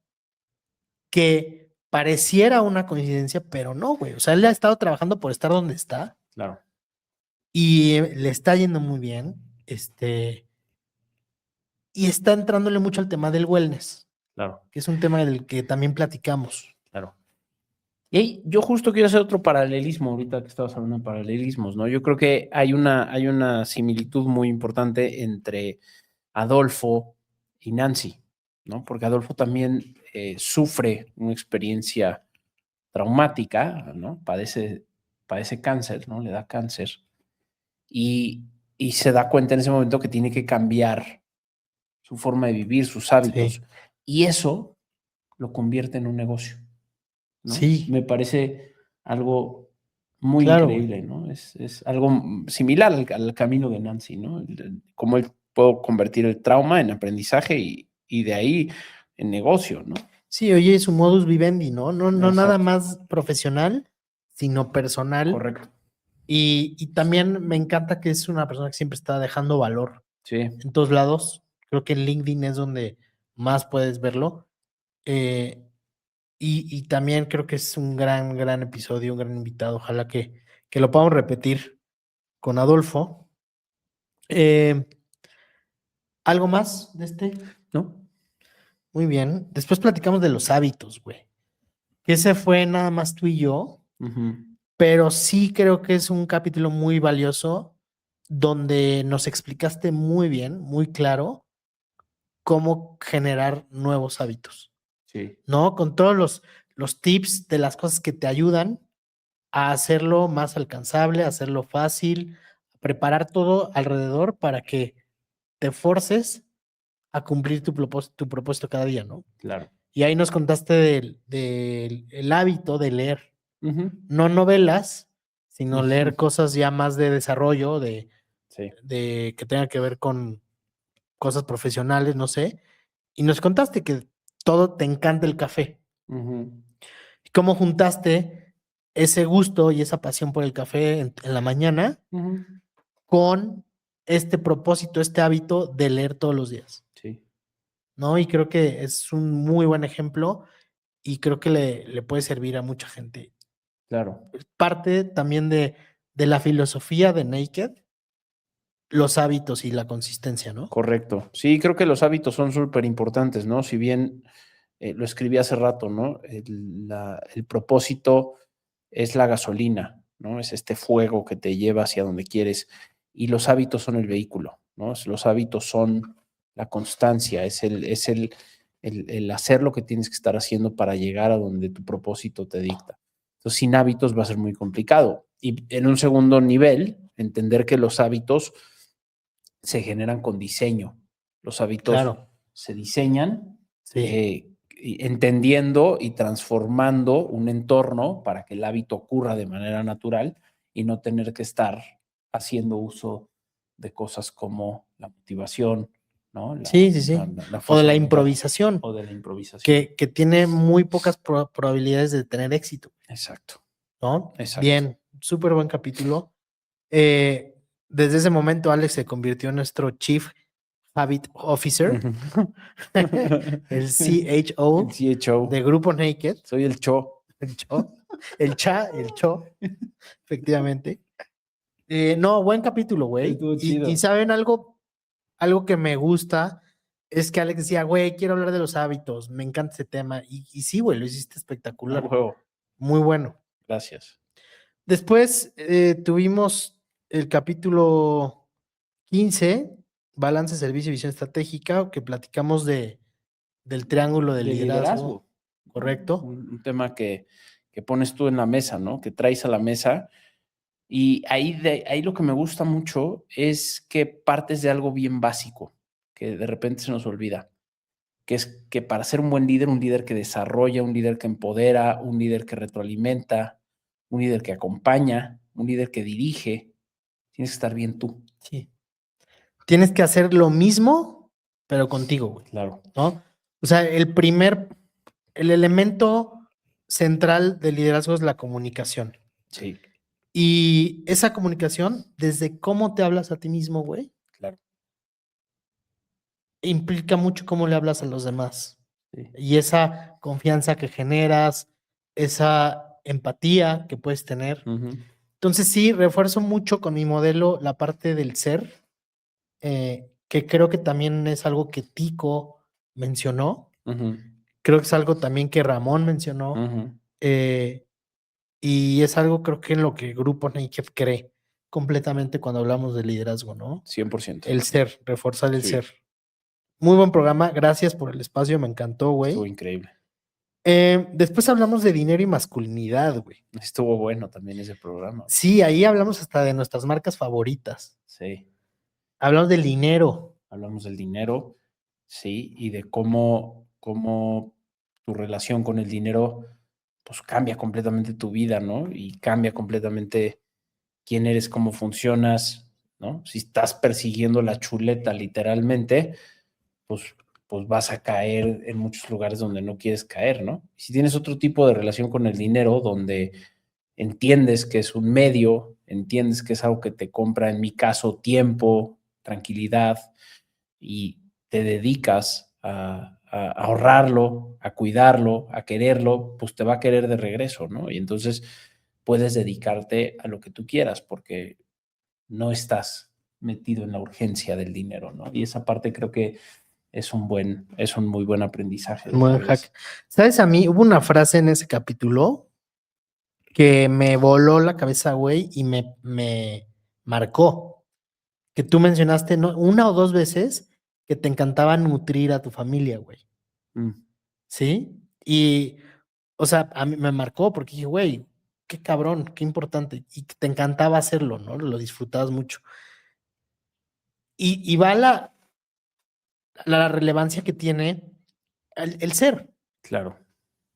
Speaker 3: que pareciera una coincidencia, pero no, güey. O sea, él ha estado trabajando por estar donde está
Speaker 4: Claro.
Speaker 3: y le está yendo muy bien. Y está entrándole mucho al tema del wellness,
Speaker 4: Claro.
Speaker 3: que es un tema del que también platicamos.
Speaker 4: Claro. Y ahí, yo justo quiero hacer otro paralelismo, ahorita que estabas hablando de paralelismos, ¿no? Yo creo que hay una similitud muy importante entre Adolfo y Nancy, ¿no? Porque Adolfo también sufre una experiencia traumática, ¿no? Padece cáncer, ¿no? Le da cáncer y se da cuenta en ese momento que tiene que cambiar su forma de vivir, sus hábitos.
Speaker 3: Sí.
Speaker 4: Y eso lo convierte en un negocio, ¿no?
Speaker 3: Sí.
Speaker 4: Me parece algo muy
Speaker 3: Claro,
Speaker 4: increíble, ¿no? Es algo similar al camino de Nancy, ¿no? Cómo él puedo convertir el trauma en aprendizaje y de ahí en negocio, ¿no?
Speaker 3: Sí, oye, su modus vivendi, ¿no? No nada
Speaker 4: Exacto.
Speaker 3: más profesional, sino personal.
Speaker 4: Correcto.
Speaker 3: Y también me encanta que es una persona que siempre está dejando valor
Speaker 4: Sí,
Speaker 3: en todos lados. Creo que en LinkedIn es donde más puedes verlo. Y también creo que es un gran episodio, un gran invitado. Ojalá que lo podamos repetir con Adolfo. ¿Algo más de este?
Speaker 4: ¿no?
Speaker 3: Muy bien. Después platicamos de los hábitos, güey. Que ese fue nada más tú y yo,
Speaker 4: Ujú.
Speaker 3: pero sí creo que es un capítulo muy valioso donde nos explicaste muy bien, muy claro, cómo generar nuevos hábitos,
Speaker 4: Sí,
Speaker 3: ¿no? Con todos los tips de las cosas que te ayudan a hacerlo más alcanzable, a hacerlo fácil, a preparar todo alrededor para que te forces a cumplir tu propósito cada día, ¿no?
Speaker 4: claro.
Speaker 3: Y ahí nos contaste del el hábito de leer,
Speaker 4: Ujú.
Speaker 3: no novelas, sino leer
Speaker 4: Ujú.
Speaker 3: cosas ya más de desarrollo,
Speaker 4: Sí.
Speaker 3: de que tenga que ver con cosas profesionales, no sé. Y nos contaste que todo te encanta el café.
Speaker 4: Ujú.
Speaker 3: ¿Y cómo juntaste ese gusto y esa pasión por el café en la mañana
Speaker 4: Ujú.
Speaker 3: con este propósito, este hábito de leer todos los días?
Speaker 4: Sí,
Speaker 3: ¿No? Y creo que es un muy buen ejemplo y creo que le puede servir a mucha gente.
Speaker 4: claro.
Speaker 3: Parte también de la filosofía de Naked, los hábitos y la consistencia, ¿no?
Speaker 4: Correcto. Sí, creo que los hábitos son súper importantes, ¿no? Si bien lo escribí hace rato, ¿no? El propósito es la gasolina, ¿no? Es este fuego que te lleva hacia donde quieres y los hábitos son el vehículo, ¿no? Los hábitos son la constancia, el hacer lo que tienes que estar haciendo para llegar a donde tu propósito te dicta. Entonces, sin hábitos va a ser muy complicado. Y en un segundo nivel, entender que los hábitos se generan con diseño. Los hábitos
Speaker 3: Claro,
Speaker 4: se diseñan
Speaker 3: sí.
Speaker 4: entendiendo y transformando un entorno para que el hábito ocurra de manera natural y no tener que estar haciendo uso de cosas como la motivación, ¿no?
Speaker 3: Sí, sí, sí.
Speaker 4: La
Speaker 3: O de
Speaker 4: fuerza
Speaker 3: la
Speaker 4: de voluntad
Speaker 3: improvisación,
Speaker 4: o de la improvisación.
Speaker 3: que tiene muy pocas probabilidades de tener éxito,
Speaker 4: Exacto,
Speaker 3: ¿no?
Speaker 4: exacto.
Speaker 3: Bien, súper buen capítulo. Desde ese momento, Alex se convirtió en nuestro Chief Habit Officer, el CHO
Speaker 4: El CHO.
Speaker 3: de Grupo Naked,
Speaker 4: Soy el Cho.
Speaker 3: el Cho, efectivamente. No, buen capítulo, güey.
Speaker 4: Estuvo chido.
Speaker 3: Y ¿saben algo que me gusta? Es que Alex decía, güey, quiero hablar de los hábitos, me encanta ese tema. Y sí, güey, lo hiciste
Speaker 4: A
Speaker 3: espectacular.
Speaker 4: huevo.
Speaker 3: Muy bueno.
Speaker 4: Gracias.
Speaker 3: Después tuvimos el capítulo 15, Balance, Servicio y Visión Estratégica, que platicamos del triángulo de
Speaker 4: De
Speaker 3: liderazgo,
Speaker 4: liderazgo.
Speaker 3: ¿correcto?
Speaker 4: Un tema que pones tú en la mesa, ¿no? Que traes a la mesa. Y ahí lo que me gusta mucho es que partes de algo bien básico, que de repente se nos olvida, que es que para ser un buen líder, un líder que desarrolla, un líder que empodera, un líder que retroalimenta, un líder que acompaña, un líder que dirige, tienes que estar bien tú.
Speaker 3: Sí. Tienes que hacer lo mismo, pero contigo, güey,
Speaker 4: Claro.
Speaker 3: ¿no? O sea, el elemento central del liderazgo es la comunicación.
Speaker 4: Sí,
Speaker 3: Y esa comunicación, desde cómo te hablas a ti mismo, güey,
Speaker 4: claro.
Speaker 3: implica mucho cómo le hablas a los demás.
Speaker 4: Sí.
Speaker 3: Y esa confianza que generas, esa empatía que puedes tener.
Speaker 4: Ujú.
Speaker 3: Entonces sí, refuerzo mucho con mi modelo la parte del ser, que creo que también es algo que Tico mencionó.
Speaker 4: Ujú.
Speaker 3: Creo que es algo también que Ramón mencionó.
Speaker 4: Ujú.
Speaker 3: Y es algo creo que en lo que Grupo Naked cree completamente cuando hablamos de liderazgo, ¿no?
Speaker 4: 100%.
Speaker 3: El ser, reforzar el
Speaker 4: Sí.
Speaker 3: ser. Muy buen programa, gracias por el espacio, me encantó,
Speaker 4: Estuvo
Speaker 3: güey.
Speaker 4: increíble.
Speaker 3: Después hablamos de dinero y masculinidad, güey.
Speaker 4: Estuvo bueno también ese programa.
Speaker 3: Sí, ahí hablamos hasta de nuestras marcas favoritas.
Speaker 4: Sí.
Speaker 3: Hablamos del dinero.
Speaker 4: Hablamos del dinero, sí, y de cómo tu relación con el dinero pues cambia completamente tu vida, ¿no? Y cambia completamente quién eres, cómo funcionas, ¿no? Si estás persiguiendo la chuleta literalmente, pues, pues vas a caer en muchos lugares donde no quieres caer, ¿no? Si tienes otro tipo de relación con el dinero, donde entiendes que es un medio, entiendes que es algo que te compra, en mi caso, tiempo, tranquilidad, y te dedicas a ahorrarlo, a cuidarlo, a quererlo, pues te va a querer de regreso, ¿no? Y entonces puedes dedicarte a lo que tú quieras porque no estás metido en la urgencia del dinero, ¿no? Y esa parte creo que es un muy buen aprendizaje.
Speaker 3: Buen
Speaker 4: después.
Speaker 3: hack. ¿Sabes? A mí hubo una frase en ese capítulo que me voló la cabeza, güey, y me marcó. Que tú mencionaste, ¿no? Una o dos veces que te encantaba nutrir a tu familia, güey.
Speaker 4: Mm,
Speaker 3: ¿Sí? Y, o sea, a mí me marcó porque dije, güey, qué cabrón, qué importante. Y que te encantaba hacerlo, ¿no? Lo disfrutabas mucho. Y va la relevancia que tiene el ser.
Speaker 4: claro,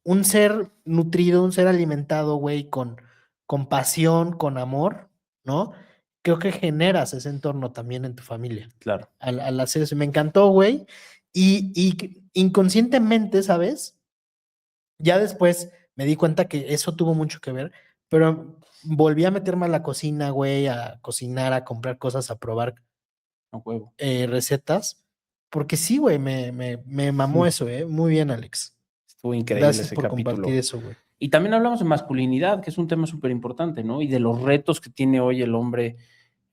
Speaker 3: Un ser nutrido, un ser alimentado, güey, con pasión, con amor, ¿no? Creo que generas ese entorno también en tu familia.
Speaker 4: claro.
Speaker 3: Al hacer eso. Me encantó, güey. Y inconscientemente, ¿sabes? Ya después me di cuenta que eso tuvo mucho que ver, pero volví a meterme a la cocina, güey, a cocinar, a comprar cosas, a probar
Speaker 4: A huevo.
Speaker 3: recetas, porque sí, güey, me mamó eso, ¿eh? Muy bien, Alex.
Speaker 4: Estuvo increíble
Speaker 3: Gracias
Speaker 4: ese
Speaker 3: por
Speaker 4: capítulo.
Speaker 3: compartir eso, güey.
Speaker 4: Y también hablamos de masculinidad, que es un tema súper importante, ¿no? Y de los retos que tiene hoy el hombre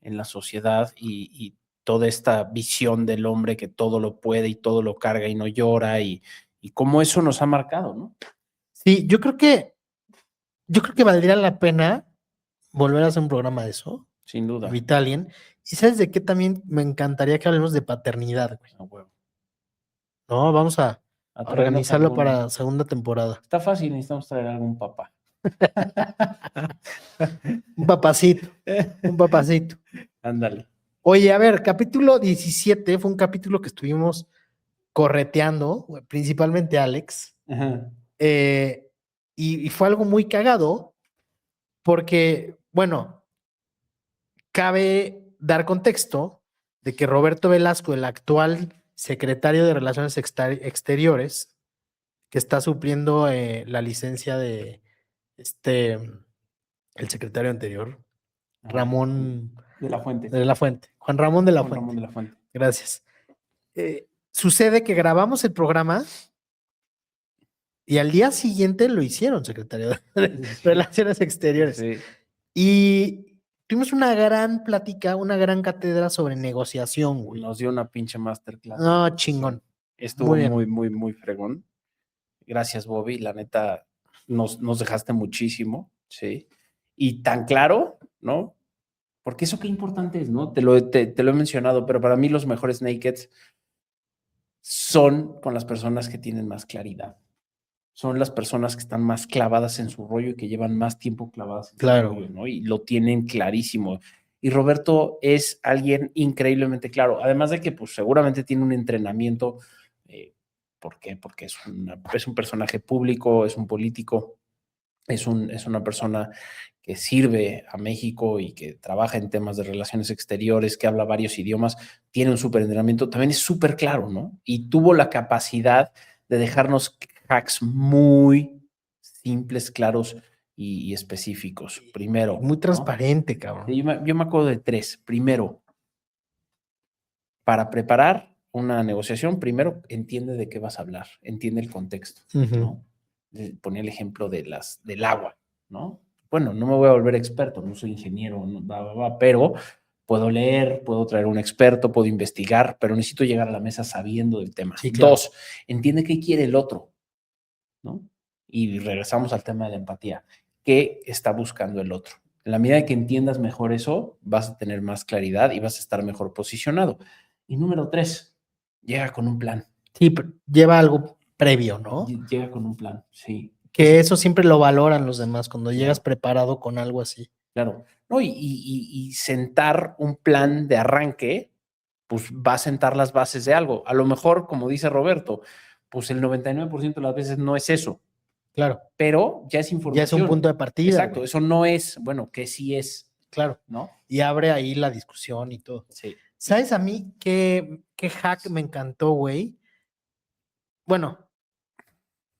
Speaker 4: en la sociedad y toda esta visión del hombre que todo lo puede y todo lo carga y no llora y cómo eso nos ha marcado, ¿no?
Speaker 3: Sí, yo creo que valdría la pena volver a hacer un programa de eso,
Speaker 4: Sin duda.
Speaker 3: invitar a alguien. Y sabes de qué también me encantaría que hablemos de paternidad, güey.
Speaker 4: A huevo.
Speaker 3: No, vamos a
Speaker 4: traernos
Speaker 3: organizarlo
Speaker 4: algún-
Speaker 3: para segunda temporada.
Speaker 4: Está fácil, necesitamos traer algún papá.
Speaker 3: Un papacito, un papacito.
Speaker 4: Ándale.
Speaker 3: Oye, a ver, capítulo 17 fue un capítulo que estuvimos correteando, güey, principalmente Alex,
Speaker 4: Ajá.
Speaker 3: y fue algo muy cagado porque, bueno, cabe dar contexto de que Roberto Velasco, el actual secretario de Relaciones Exteriores, que está supliendo la licencia de el secretario anterior,
Speaker 4: Ajá.
Speaker 3: Ramón
Speaker 4: De la Fuente.
Speaker 3: de la Fuente, Juan Ramón de la
Speaker 4: Juan
Speaker 3: Fuente.
Speaker 4: Ramón de la Fuente.
Speaker 3: Gracias. Sucede que grabamos el programa y al día siguiente lo hicieron secretario de Relaciones Exteriores.
Speaker 4: Sí.
Speaker 3: Y tuvimos una gran plática, una gran cátedra sobre negociación, güey.
Speaker 4: Nos dio una pinche masterclass.
Speaker 3: No, chingón.
Speaker 4: Estuvo
Speaker 3: Muy bien.
Speaker 4: muy, muy, muy fregón. Gracias, Bobby. La neta, nos dejaste muchísimo, ¿sí? Y tan claro, ¿no? Porque eso qué importante es, ¿no? Te lo he mencionado, pero para mí los mejores nakeds son con las personas que tienen más claridad. Son las personas que están más clavadas en su rollo y que llevan más tiempo clavadas en
Speaker 3: Claro.
Speaker 4: su rollo, ¿no? Y lo tienen clarísimo. Y Roberto es alguien increíblemente claro. Además de que, pues, seguramente tiene un entrenamiento ¿Por qué? Porque es un personaje público, es un político, es una persona que sirve a México y que trabaja en temas de relaciones exteriores, que habla varios idiomas, tiene un súper entrenamiento, también es súper claro, ¿no? Y tuvo la capacidad de dejarnos hacks muy simples, claros y específicos. Primero,
Speaker 3: Muy
Speaker 4: ¿no?
Speaker 3: transparente, cabrón.
Speaker 4: Sí, yo me acuerdo de 3. Primero, para preparar una negociación, primero entiende de qué vas a hablar, entiende el contexto, ¿no? Ponía el ejemplo del agua, ¿no? Bueno, no me voy a volver experto, no soy ingeniero, no, pero puedo leer, puedo traer un experto, puedo investigar, pero necesito llegar a la mesa sabiendo del tema.
Speaker 3: Sí, claro.
Speaker 4: 2, entiende qué quiere el otro, ¿no? Y regresamos al tema de la empatía. ¿Qué está buscando el otro? En la medida que entiendas mejor eso, vas a tener más claridad y vas a estar mejor posicionado. Y número 3, llega con un plan.
Speaker 3: Sí, lleva algo previo, ¿no?
Speaker 4: Llega con un plan, sí.
Speaker 3: Que eso siempre lo valoran los demás, cuando
Speaker 4: Claro.
Speaker 3: llegas preparado con algo así.
Speaker 4: Claro. No, y sentar un plan de arranque, pues va a sentar las bases de algo. A lo mejor, como dice Roberto, pues el 99% de las veces no es eso,
Speaker 3: Claro.
Speaker 4: pero ya es información.
Speaker 3: Ya es un punto de partida.
Speaker 4: Exacto,
Speaker 3: güey.
Speaker 4: eso no es, bueno, que sí es,
Speaker 3: Claro.
Speaker 4: ¿no?
Speaker 3: Y abre ahí la discusión y todo.
Speaker 4: Sí.
Speaker 3: ¿Sabes a mí qué hack me encantó, güey? Bueno,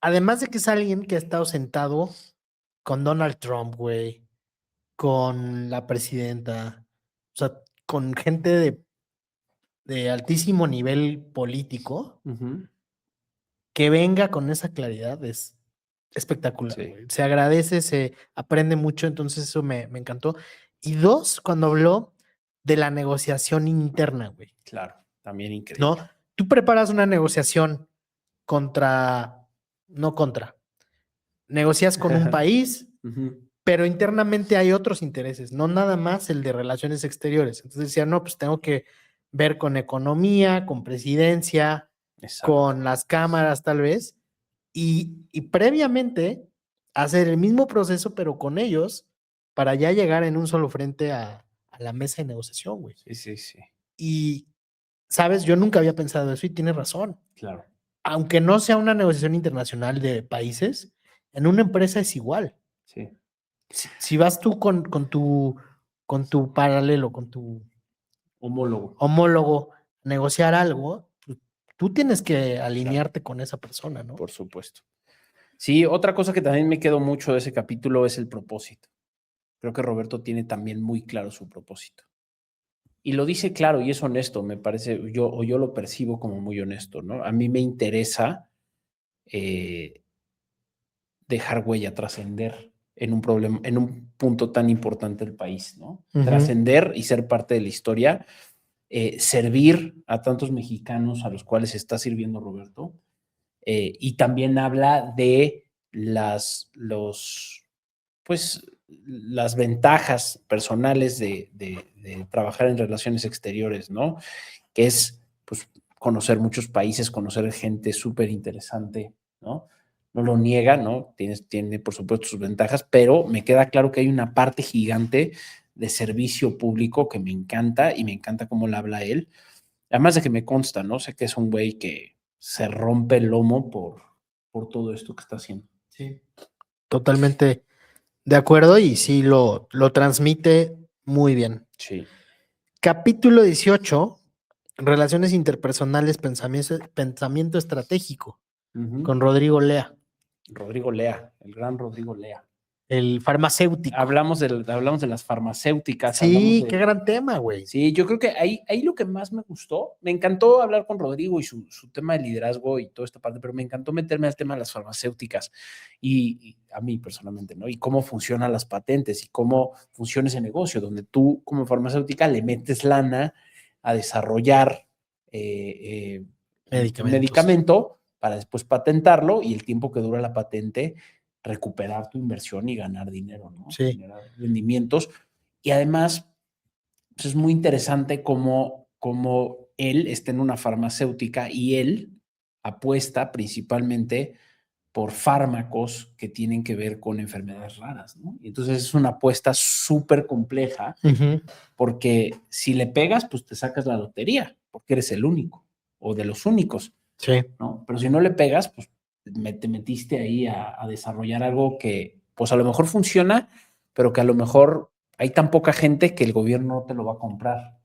Speaker 3: además de que es alguien que ha estado sentado con Donald Trump, güey, con la presidenta, o sea, con gente de altísimo nivel político, que venga con esa claridad es espectacular.
Speaker 4: Sí.
Speaker 3: Güey. Se agradece, se aprende mucho, entonces eso me encantó. Y 2, cuando habló de la negociación interna, güey.
Speaker 4: Claro, también increíble.
Speaker 3: ¿No? Tú preparas una negociación negocias con un país, pero internamente hay otros intereses, no nada más el de relaciones exteriores. Entonces decía, no, pues tengo que ver con economía, con presidencia,
Speaker 4: Exacto.
Speaker 3: con las cámaras tal vez, y previamente hacer el mismo proceso, pero con ellos, para ya llegar en un solo frente a la mesa de negociación, güey.
Speaker 4: Sí.
Speaker 3: Y, ¿sabes? Yo nunca había pensado eso y tienes razón.
Speaker 4: Claro.
Speaker 3: Aunque no sea una negociación internacional de países, en una empresa es igual.
Speaker 4: Sí.
Speaker 3: Si vas tú con tu paralelo, con tu homólogo, negociar algo, tú tienes que alinearte con esa persona, ¿no?
Speaker 4: Por supuesto. Sí, otra cosa que también me quedó mucho de ese capítulo es el propósito. Creo que Roberto tiene también muy claro su propósito. Y lo dice claro y es honesto, me parece, yo lo percibo como muy honesto, ¿no? A mí me interesa dejar huella, trascender en un problema, en un punto tan importante del país, ¿no? Trascender y ser parte de la historia, servir a tantos mexicanos a los cuales está sirviendo Roberto, y también habla de las ventajas personales de trabajar en relaciones exteriores, ¿no? Que es, pues, conocer muchos países, conocer gente súper interesante, ¿no? No lo niega, ¿no? Tiene, por supuesto, sus ventajas, pero me queda claro que hay una parte gigante de servicio público que me encanta y me encanta cómo le habla él. Además de que me consta, ¿no? Sé que es un güey que se rompe el lomo por todo esto que está haciendo.
Speaker 3: Sí. Totalmente de acuerdo y sí lo transmite muy bien.
Speaker 4: Sí.
Speaker 3: Capítulo 18, Relaciones interpersonales, pensamiento estratégico, con Rodrigo Lea.
Speaker 4: Rodrigo Lea, el gran Rodrigo Lea.
Speaker 3: El farmacéutico.
Speaker 4: Hablamos de las farmacéuticas.
Speaker 3: Sí, qué gran tema, güey.
Speaker 4: Sí, yo creo que ahí lo que más me gustó, me encantó hablar con Rodrigo y su tema de liderazgo y toda esta parte, pero me encantó meterme al tema de las farmacéuticas y a mí personalmente, ¿no? Y cómo funcionan las patentes y cómo funciona ese negocio, donde tú como farmacéutica le metes lana a desarrollar un medicamento para después patentarlo y el tiempo que dura la patente recuperar tu inversión y ganar dinero, ¿no?
Speaker 3: Sí.
Speaker 4: Generar rendimientos. Y además, pues es muy interesante cómo él está en una farmacéutica y él apuesta principalmente por fármacos que tienen que ver con enfermedades raras, ¿no? Y entonces es una apuesta súper compleja porque si le pegas, pues te sacas la lotería porque eres el único o de los únicos.
Speaker 3: Sí.
Speaker 4: ¿no? Pero si no le pegas, pues te metiste ahí a desarrollar algo que, pues a lo mejor funciona, pero que a lo mejor hay tan poca gente que el gobierno no te lo va a comprar,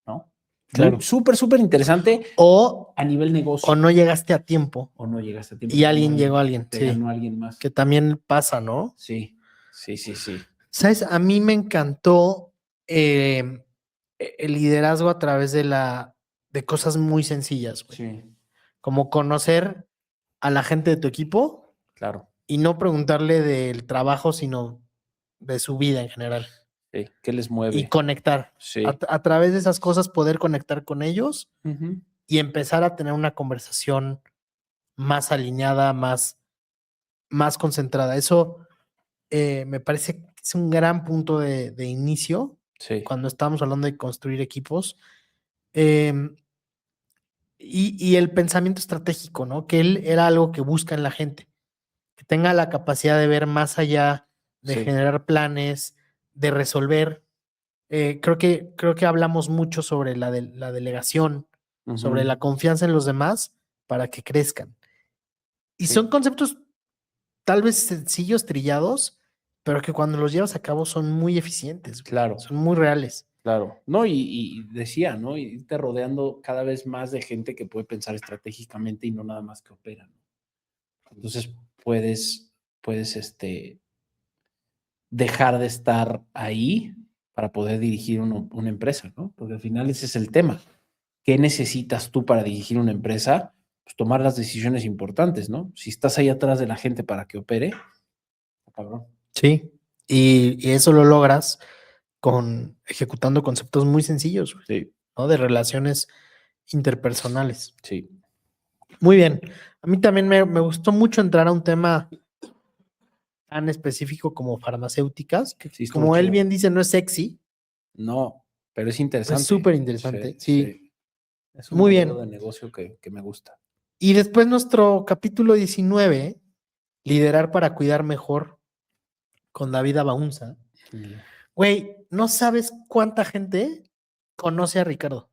Speaker 4: ¿no?
Speaker 3: Claro.
Speaker 4: Súper, súper interesante
Speaker 3: O
Speaker 4: a nivel negocio.
Speaker 3: no llegaste a tiempo
Speaker 4: O no llegaste a tiempo.
Speaker 3: y alguien llegó a alguien.
Speaker 4: Te
Speaker 3: Sí.
Speaker 4: ganó alguien más.
Speaker 3: Que también pasa, ¿no?
Speaker 4: Sí, sí, sí, sí.
Speaker 3: ¿Sabes? A mí me encantó el liderazgo a través de cosas muy sencillas, güey.
Speaker 4: Sí,
Speaker 3: Como conocer a la gente de tu equipo
Speaker 4: claro.
Speaker 3: y no preguntarle del trabajo, sino de su vida en general.
Speaker 4: Sí. ¿Qué les mueve?
Speaker 3: Y conectar.
Speaker 4: Sí.
Speaker 3: A través de esas cosas poder conectar con ellos
Speaker 4: Ujú.
Speaker 3: y empezar a tener una conversación más alineada, más concentrada. Eso me parece que es un gran punto de inicio
Speaker 4: Sí.
Speaker 3: cuando estamos hablando de construir equipos. Y el pensamiento estratégico, ¿no? Que él era algo que busca en la gente, que tenga la capacidad de ver más allá, de
Speaker 4: Sí.
Speaker 3: generar planes, de resolver. Creo que hablamos mucho sobre la delegación, sobre
Speaker 4: Ujú.
Speaker 3: la confianza en los demás para que crezcan. Y
Speaker 4: Sí.
Speaker 3: son conceptos tal vez sencillos, trillados, pero que cuando los llevas a cabo son muy eficientes, güey.
Speaker 4: Claro.
Speaker 3: Son muy reales.
Speaker 4: Claro, no, y decía, ¿no? Y irte rodeando cada vez más de gente que puede pensar estratégicamente y no nada más que opera, ¿no? Entonces puedes, dejar de estar ahí para poder dirigir una empresa, ¿no? Porque al final ese es el tema. ¿Qué necesitas tú para dirigir una empresa? Pues tomar las decisiones importantes, ¿no? Si estás ahí atrás de la gente para que opere, cabrón.
Speaker 3: Sí. Y eso lo logras ejecutando conceptos muy sencillos, güey,
Speaker 4: Sí,
Speaker 3: ¿no? De relaciones interpersonales.
Speaker 4: sí.
Speaker 3: Muy bien. A mí también me gustó mucho entrar a un tema tan específico como farmacéuticas, que
Speaker 4: Sí, estuvo
Speaker 3: como él
Speaker 4: chido.
Speaker 3: bien dice, no es sexy,
Speaker 4: No, pero es
Speaker 3: pero
Speaker 4: interesante.
Speaker 3: es súper interesante. Sí.
Speaker 4: Es un
Speaker 3: Muy
Speaker 4: modelo
Speaker 3: bien.
Speaker 4: de negocio que me gusta.
Speaker 3: Y después nuestro capítulo 19, liderar para cuidar mejor, con David Abaunza. Güey, no sabes cuánta gente conoce a Ricardo.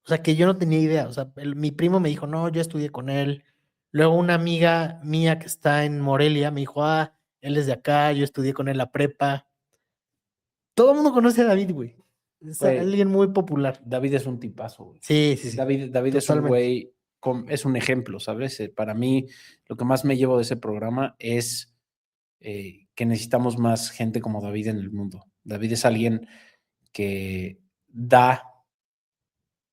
Speaker 3: O sea, que yo no tenía idea. O sea, mi primo me dijo, no, yo estudié con él. Luego una amiga mía que está en Morelia me dijo, él es de acá, yo estudié con él la prepa. Todo el mundo conoce a David, güey. Es
Speaker 4: Güey,
Speaker 3: alguien muy popular.
Speaker 4: David es un tipazo, güey.
Speaker 3: Sí, sí, sí.
Speaker 4: David es un
Speaker 3: Totalmente.
Speaker 4: güey, es un ejemplo, ¿sabes? Para mí, lo que más me llevo de ese programa es que necesitamos más gente como David en el mundo. David es alguien que da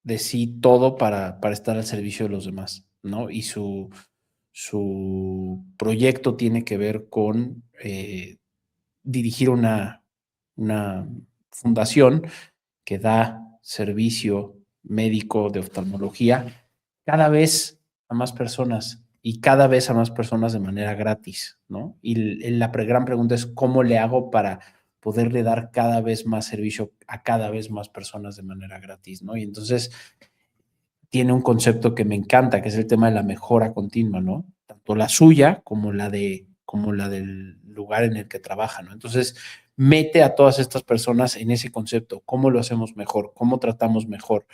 Speaker 4: de sí todo para estar al servicio de los demás, ¿no? Y su proyecto tiene que ver con dirigir una fundación que da servicio médico de oftalmología cada vez a más personas y cada vez a más personas de manera gratis, ¿no? Y la gran pregunta es cómo le hago para poderle dar cada vez más servicio a cada vez más personas de manera gratis, ¿no? Y entonces tiene un concepto que me encanta, que es el tema de la mejora continua, ¿no? Tanto la suya como la del lugar en el que trabaja, ¿no? Entonces, mete a todas estas personas en ese concepto, cómo lo hacemos mejor, cómo tratamos mejor,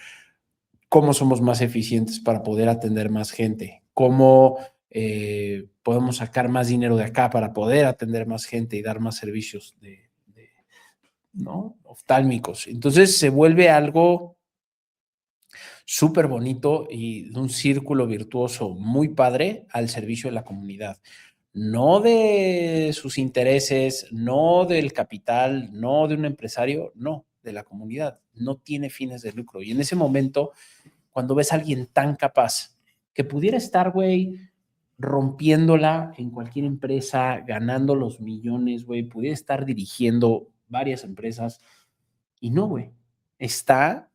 Speaker 4: cómo somos más eficientes para poder atender más gente, cómo podemos sacar más dinero de acá para poder atender más gente y dar más servicios ¿no? Oftálmicos. Entonces se vuelve algo súper bonito y de un círculo virtuoso muy padre al servicio de la comunidad. No de sus intereses, no del capital, no de un empresario, no, de la comunidad. No tiene fines de lucro. Y en ese momento, cuando ves a alguien tan capaz que pudiera estar, güey, rompiéndola en cualquier empresa, ganando los millones, güey, pudiera estar dirigiendo varias empresas y no, güey, está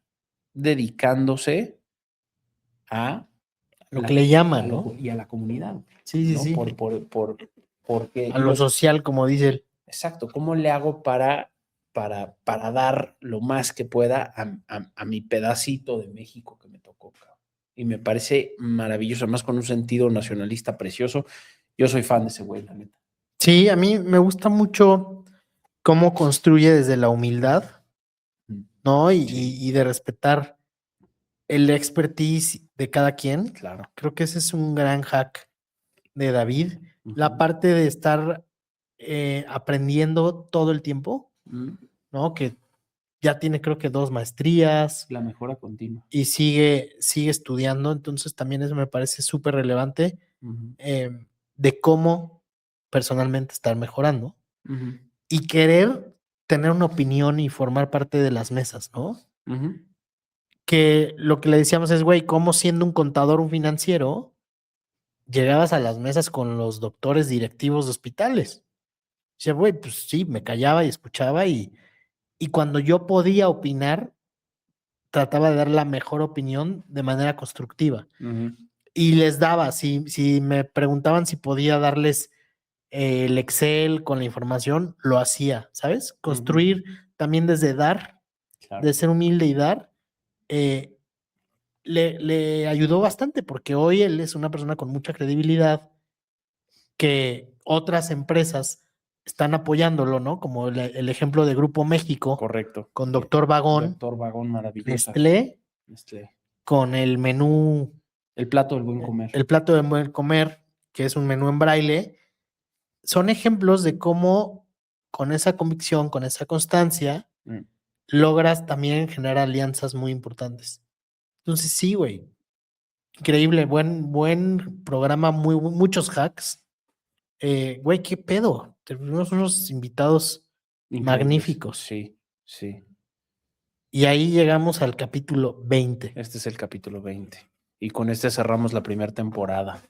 Speaker 4: dedicándose a
Speaker 3: Lo que le llaman,
Speaker 4: a lo-
Speaker 3: ¿no?
Speaker 4: y a la comunidad,
Speaker 3: Sí, sí,
Speaker 4: ¿no?
Speaker 3: sí.
Speaker 4: Porque
Speaker 3: A lo social, como dice él.
Speaker 4: exacto, ¿cómo le hago para dar lo más que pueda a mi pedacito de México que me tocó, cabrón? Y me parece maravilloso, además con un sentido nacionalista precioso. Yo soy fan de ese güey, la neta.
Speaker 3: Sí, a mí me gusta mucho cómo construye desde la humildad,
Speaker 4: Mm.
Speaker 3: ¿no?
Speaker 4: Sí.
Speaker 3: Y de respetar el expertise de cada quien.
Speaker 4: Claro.
Speaker 3: Creo que ese es un gran hack de David. La
Speaker 4: Ujú.
Speaker 3: parte de estar aprendiendo todo el tiempo,
Speaker 4: Mm,
Speaker 3: ¿no? Que ya tiene creo que 2 maestrías
Speaker 4: La mejora continua.
Speaker 3: y sigue estudiando. Entonces también eso me parece súper relevante
Speaker 4: Ujú,
Speaker 3: de cómo personalmente estar mejorando
Speaker 4: ujú,
Speaker 3: y querer tener una opinión y formar parte de las mesas, ¿no?
Speaker 4: ujú.
Speaker 3: Que lo que le decíamos es, güey, cómo siendo un contador, un financiero, llegabas a las mesas con los doctores directivos de hospitales. Dice, güey, pues sí, me callaba y escuchaba y cuando yo podía opinar, trataba de dar la mejor opinión de manera constructiva.
Speaker 4: Ujú.
Speaker 3: Y les daba, si me preguntaban si podía darles el Excel con la información, lo hacía, ¿sabes? Construir también desde dar,
Speaker 4: Claro.
Speaker 3: de ser humilde y dar, eh, le ayudó bastante porque hoy él es una persona con mucha credibilidad que otras empresas están apoyándolo, ¿no? Como el ejemplo de Grupo México
Speaker 4: Correcto.
Speaker 3: con Doctor Vagón,
Speaker 4: Doctor Vagón, maravillosa.
Speaker 3: Nestlé
Speaker 4: Nestlé.
Speaker 3: con el menú,
Speaker 4: El plato del buen comer.
Speaker 3: el plato de buen comer, que es un menú en braille. Son ejemplos de cómo con esa convicción, con esa constancia,
Speaker 4: Mm.
Speaker 3: logras también generar alianzas muy importantes. Entonces sí, güey. Increíble, buen programa, muchos hacks. Güey, ¿qué pedo? Tenemos unos invitados
Speaker 4: Increíbles.
Speaker 3: magníficos.
Speaker 4: Sí, sí.
Speaker 3: Y ahí llegamos al capítulo 20.
Speaker 4: Este es el capítulo 20. Y con este cerramos la primera temporada.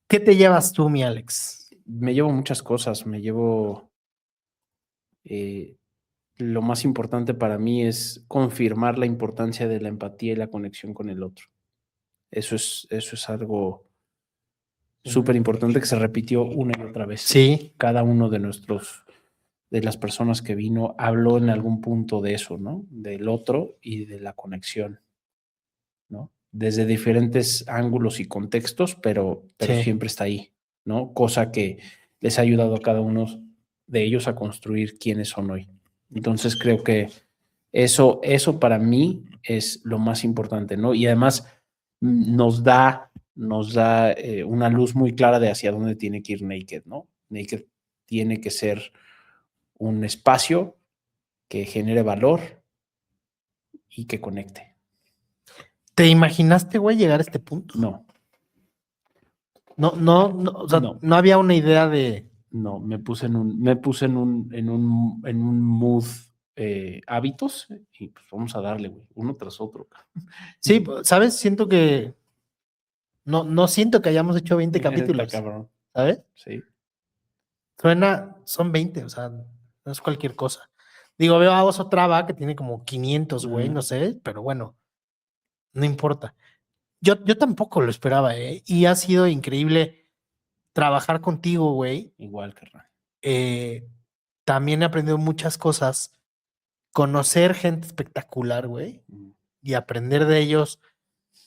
Speaker 3: ¿Qué te llevas tú, mi Alex?
Speaker 4: Me llevo muchas cosas. Me llevo... lo más importante para mí es confirmar la importancia de la empatía y la conexión con el otro. Eso es algo súper importante que se repitió una y otra vez.
Speaker 3: Sí,
Speaker 4: Cada uno de las personas que vino habló en algún punto de eso, ¿no? Del otro y de la conexión, ¿no? Desde diferentes ángulos y contextos, pero
Speaker 3: sí.
Speaker 4: siempre está ahí, ¿no? Cosa que les ha ayudado a cada uno de ellos a construir quiénes son hoy. Entonces creo que eso para mí es lo más importante, ¿no? Y además nos da una luz muy clara de hacia dónde tiene que ir Naked, ¿no? Naked tiene que ser un espacio que genere valor y que conecte.
Speaker 3: ¿Te imaginaste, güey, llegar a este punto?
Speaker 4: No,
Speaker 3: No, o sea,
Speaker 4: No.
Speaker 3: no había una idea de.
Speaker 4: no, me puse en un mood hábitos y pues vamos a darle, güey, uno tras otro.
Speaker 3: Sí, ¿sabes? Siento que. No siento que hayamos hecho 20
Speaker 4: Está
Speaker 3: capítulos,
Speaker 4: cabrón.
Speaker 3: ¿sabes?
Speaker 4: Sí.
Speaker 3: Son 20, o sea, no es cualquier cosa. Digo, veo a Oso Traba que tiene como 500, güey, no sé, pero bueno, no importa. Yo tampoco lo esperaba, ¿eh? Y ha sido increíble trabajar contigo, güey.
Speaker 4: Igual, carnal.
Speaker 3: También he aprendido muchas cosas, conocer gente espectacular, güey, y aprender de ellos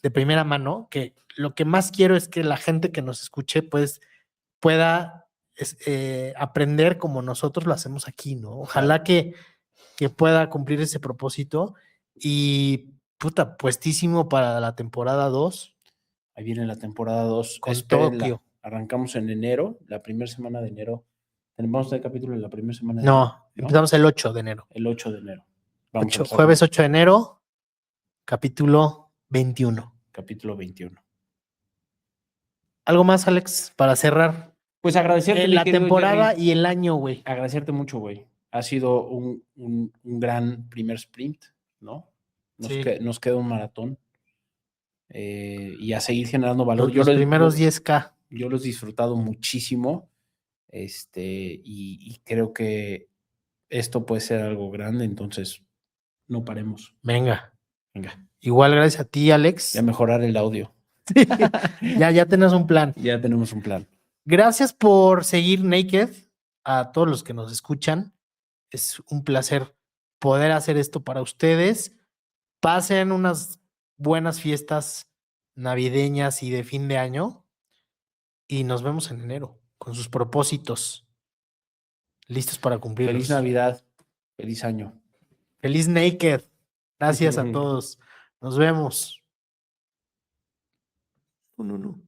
Speaker 3: de primera mano, que lo que más quiero es que la gente que nos escuche, pues, pueda aprender como nosotros lo hacemos aquí, ¿no? Ojalá que pueda cumplir ese propósito y, puta, puestísimo para la temporada 2
Speaker 4: Ahí viene la temporada 2.
Speaker 3: con
Speaker 4: Espérenla.
Speaker 3: Tokio.
Speaker 4: Arrancamos en enero, la primera semana de enero. Vamos a tener capítulo en la primera semana de enero.
Speaker 3: No, empezamos el 8 de enero.
Speaker 4: El 8 de enero. Vamos a empezar
Speaker 3: Jueves
Speaker 4: con
Speaker 3: 8 de enero, capítulo 21.
Speaker 4: capítulo 21.
Speaker 3: ¿Algo más, Alex, para cerrar?
Speaker 4: Pues agradecerte, mi
Speaker 3: La
Speaker 4: querido
Speaker 3: temporada
Speaker 4: Jerry.
Speaker 3: y el año, güey.
Speaker 4: Agradecerte mucho, güey. Ha sido un gran primer sprint, ¿no? Nos queda un maratón. Y a seguir generando valor.
Speaker 3: Los primeros 10K.
Speaker 4: Yo los he disfrutado muchísimo. Y creo que esto puede ser algo grande, entonces no paremos.
Speaker 3: Venga.
Speaker 4: Venga.
Speaker 3: Igual gracias a ti, Alex.
Speaker 4: Y a mejorar el audio.
Speaker 3: Ya tenemos un plan.
Speaker 4: Ya tenemos un plan.
Speaker 3: Gracias por seguir Naked. A todos los que nos escuchan. Es un placer poder hacer esto para ustedes. Pasen unas buenas fiestas navideñas y de fin de año. Y nos vemos en enero con sus propósitos listos para cumplirlos.
Speaker 4: Feliz Navidad. Feliz año.
Speaker 3: Feliz Naked. Gracias a todos. Nos vemos. No, no, no.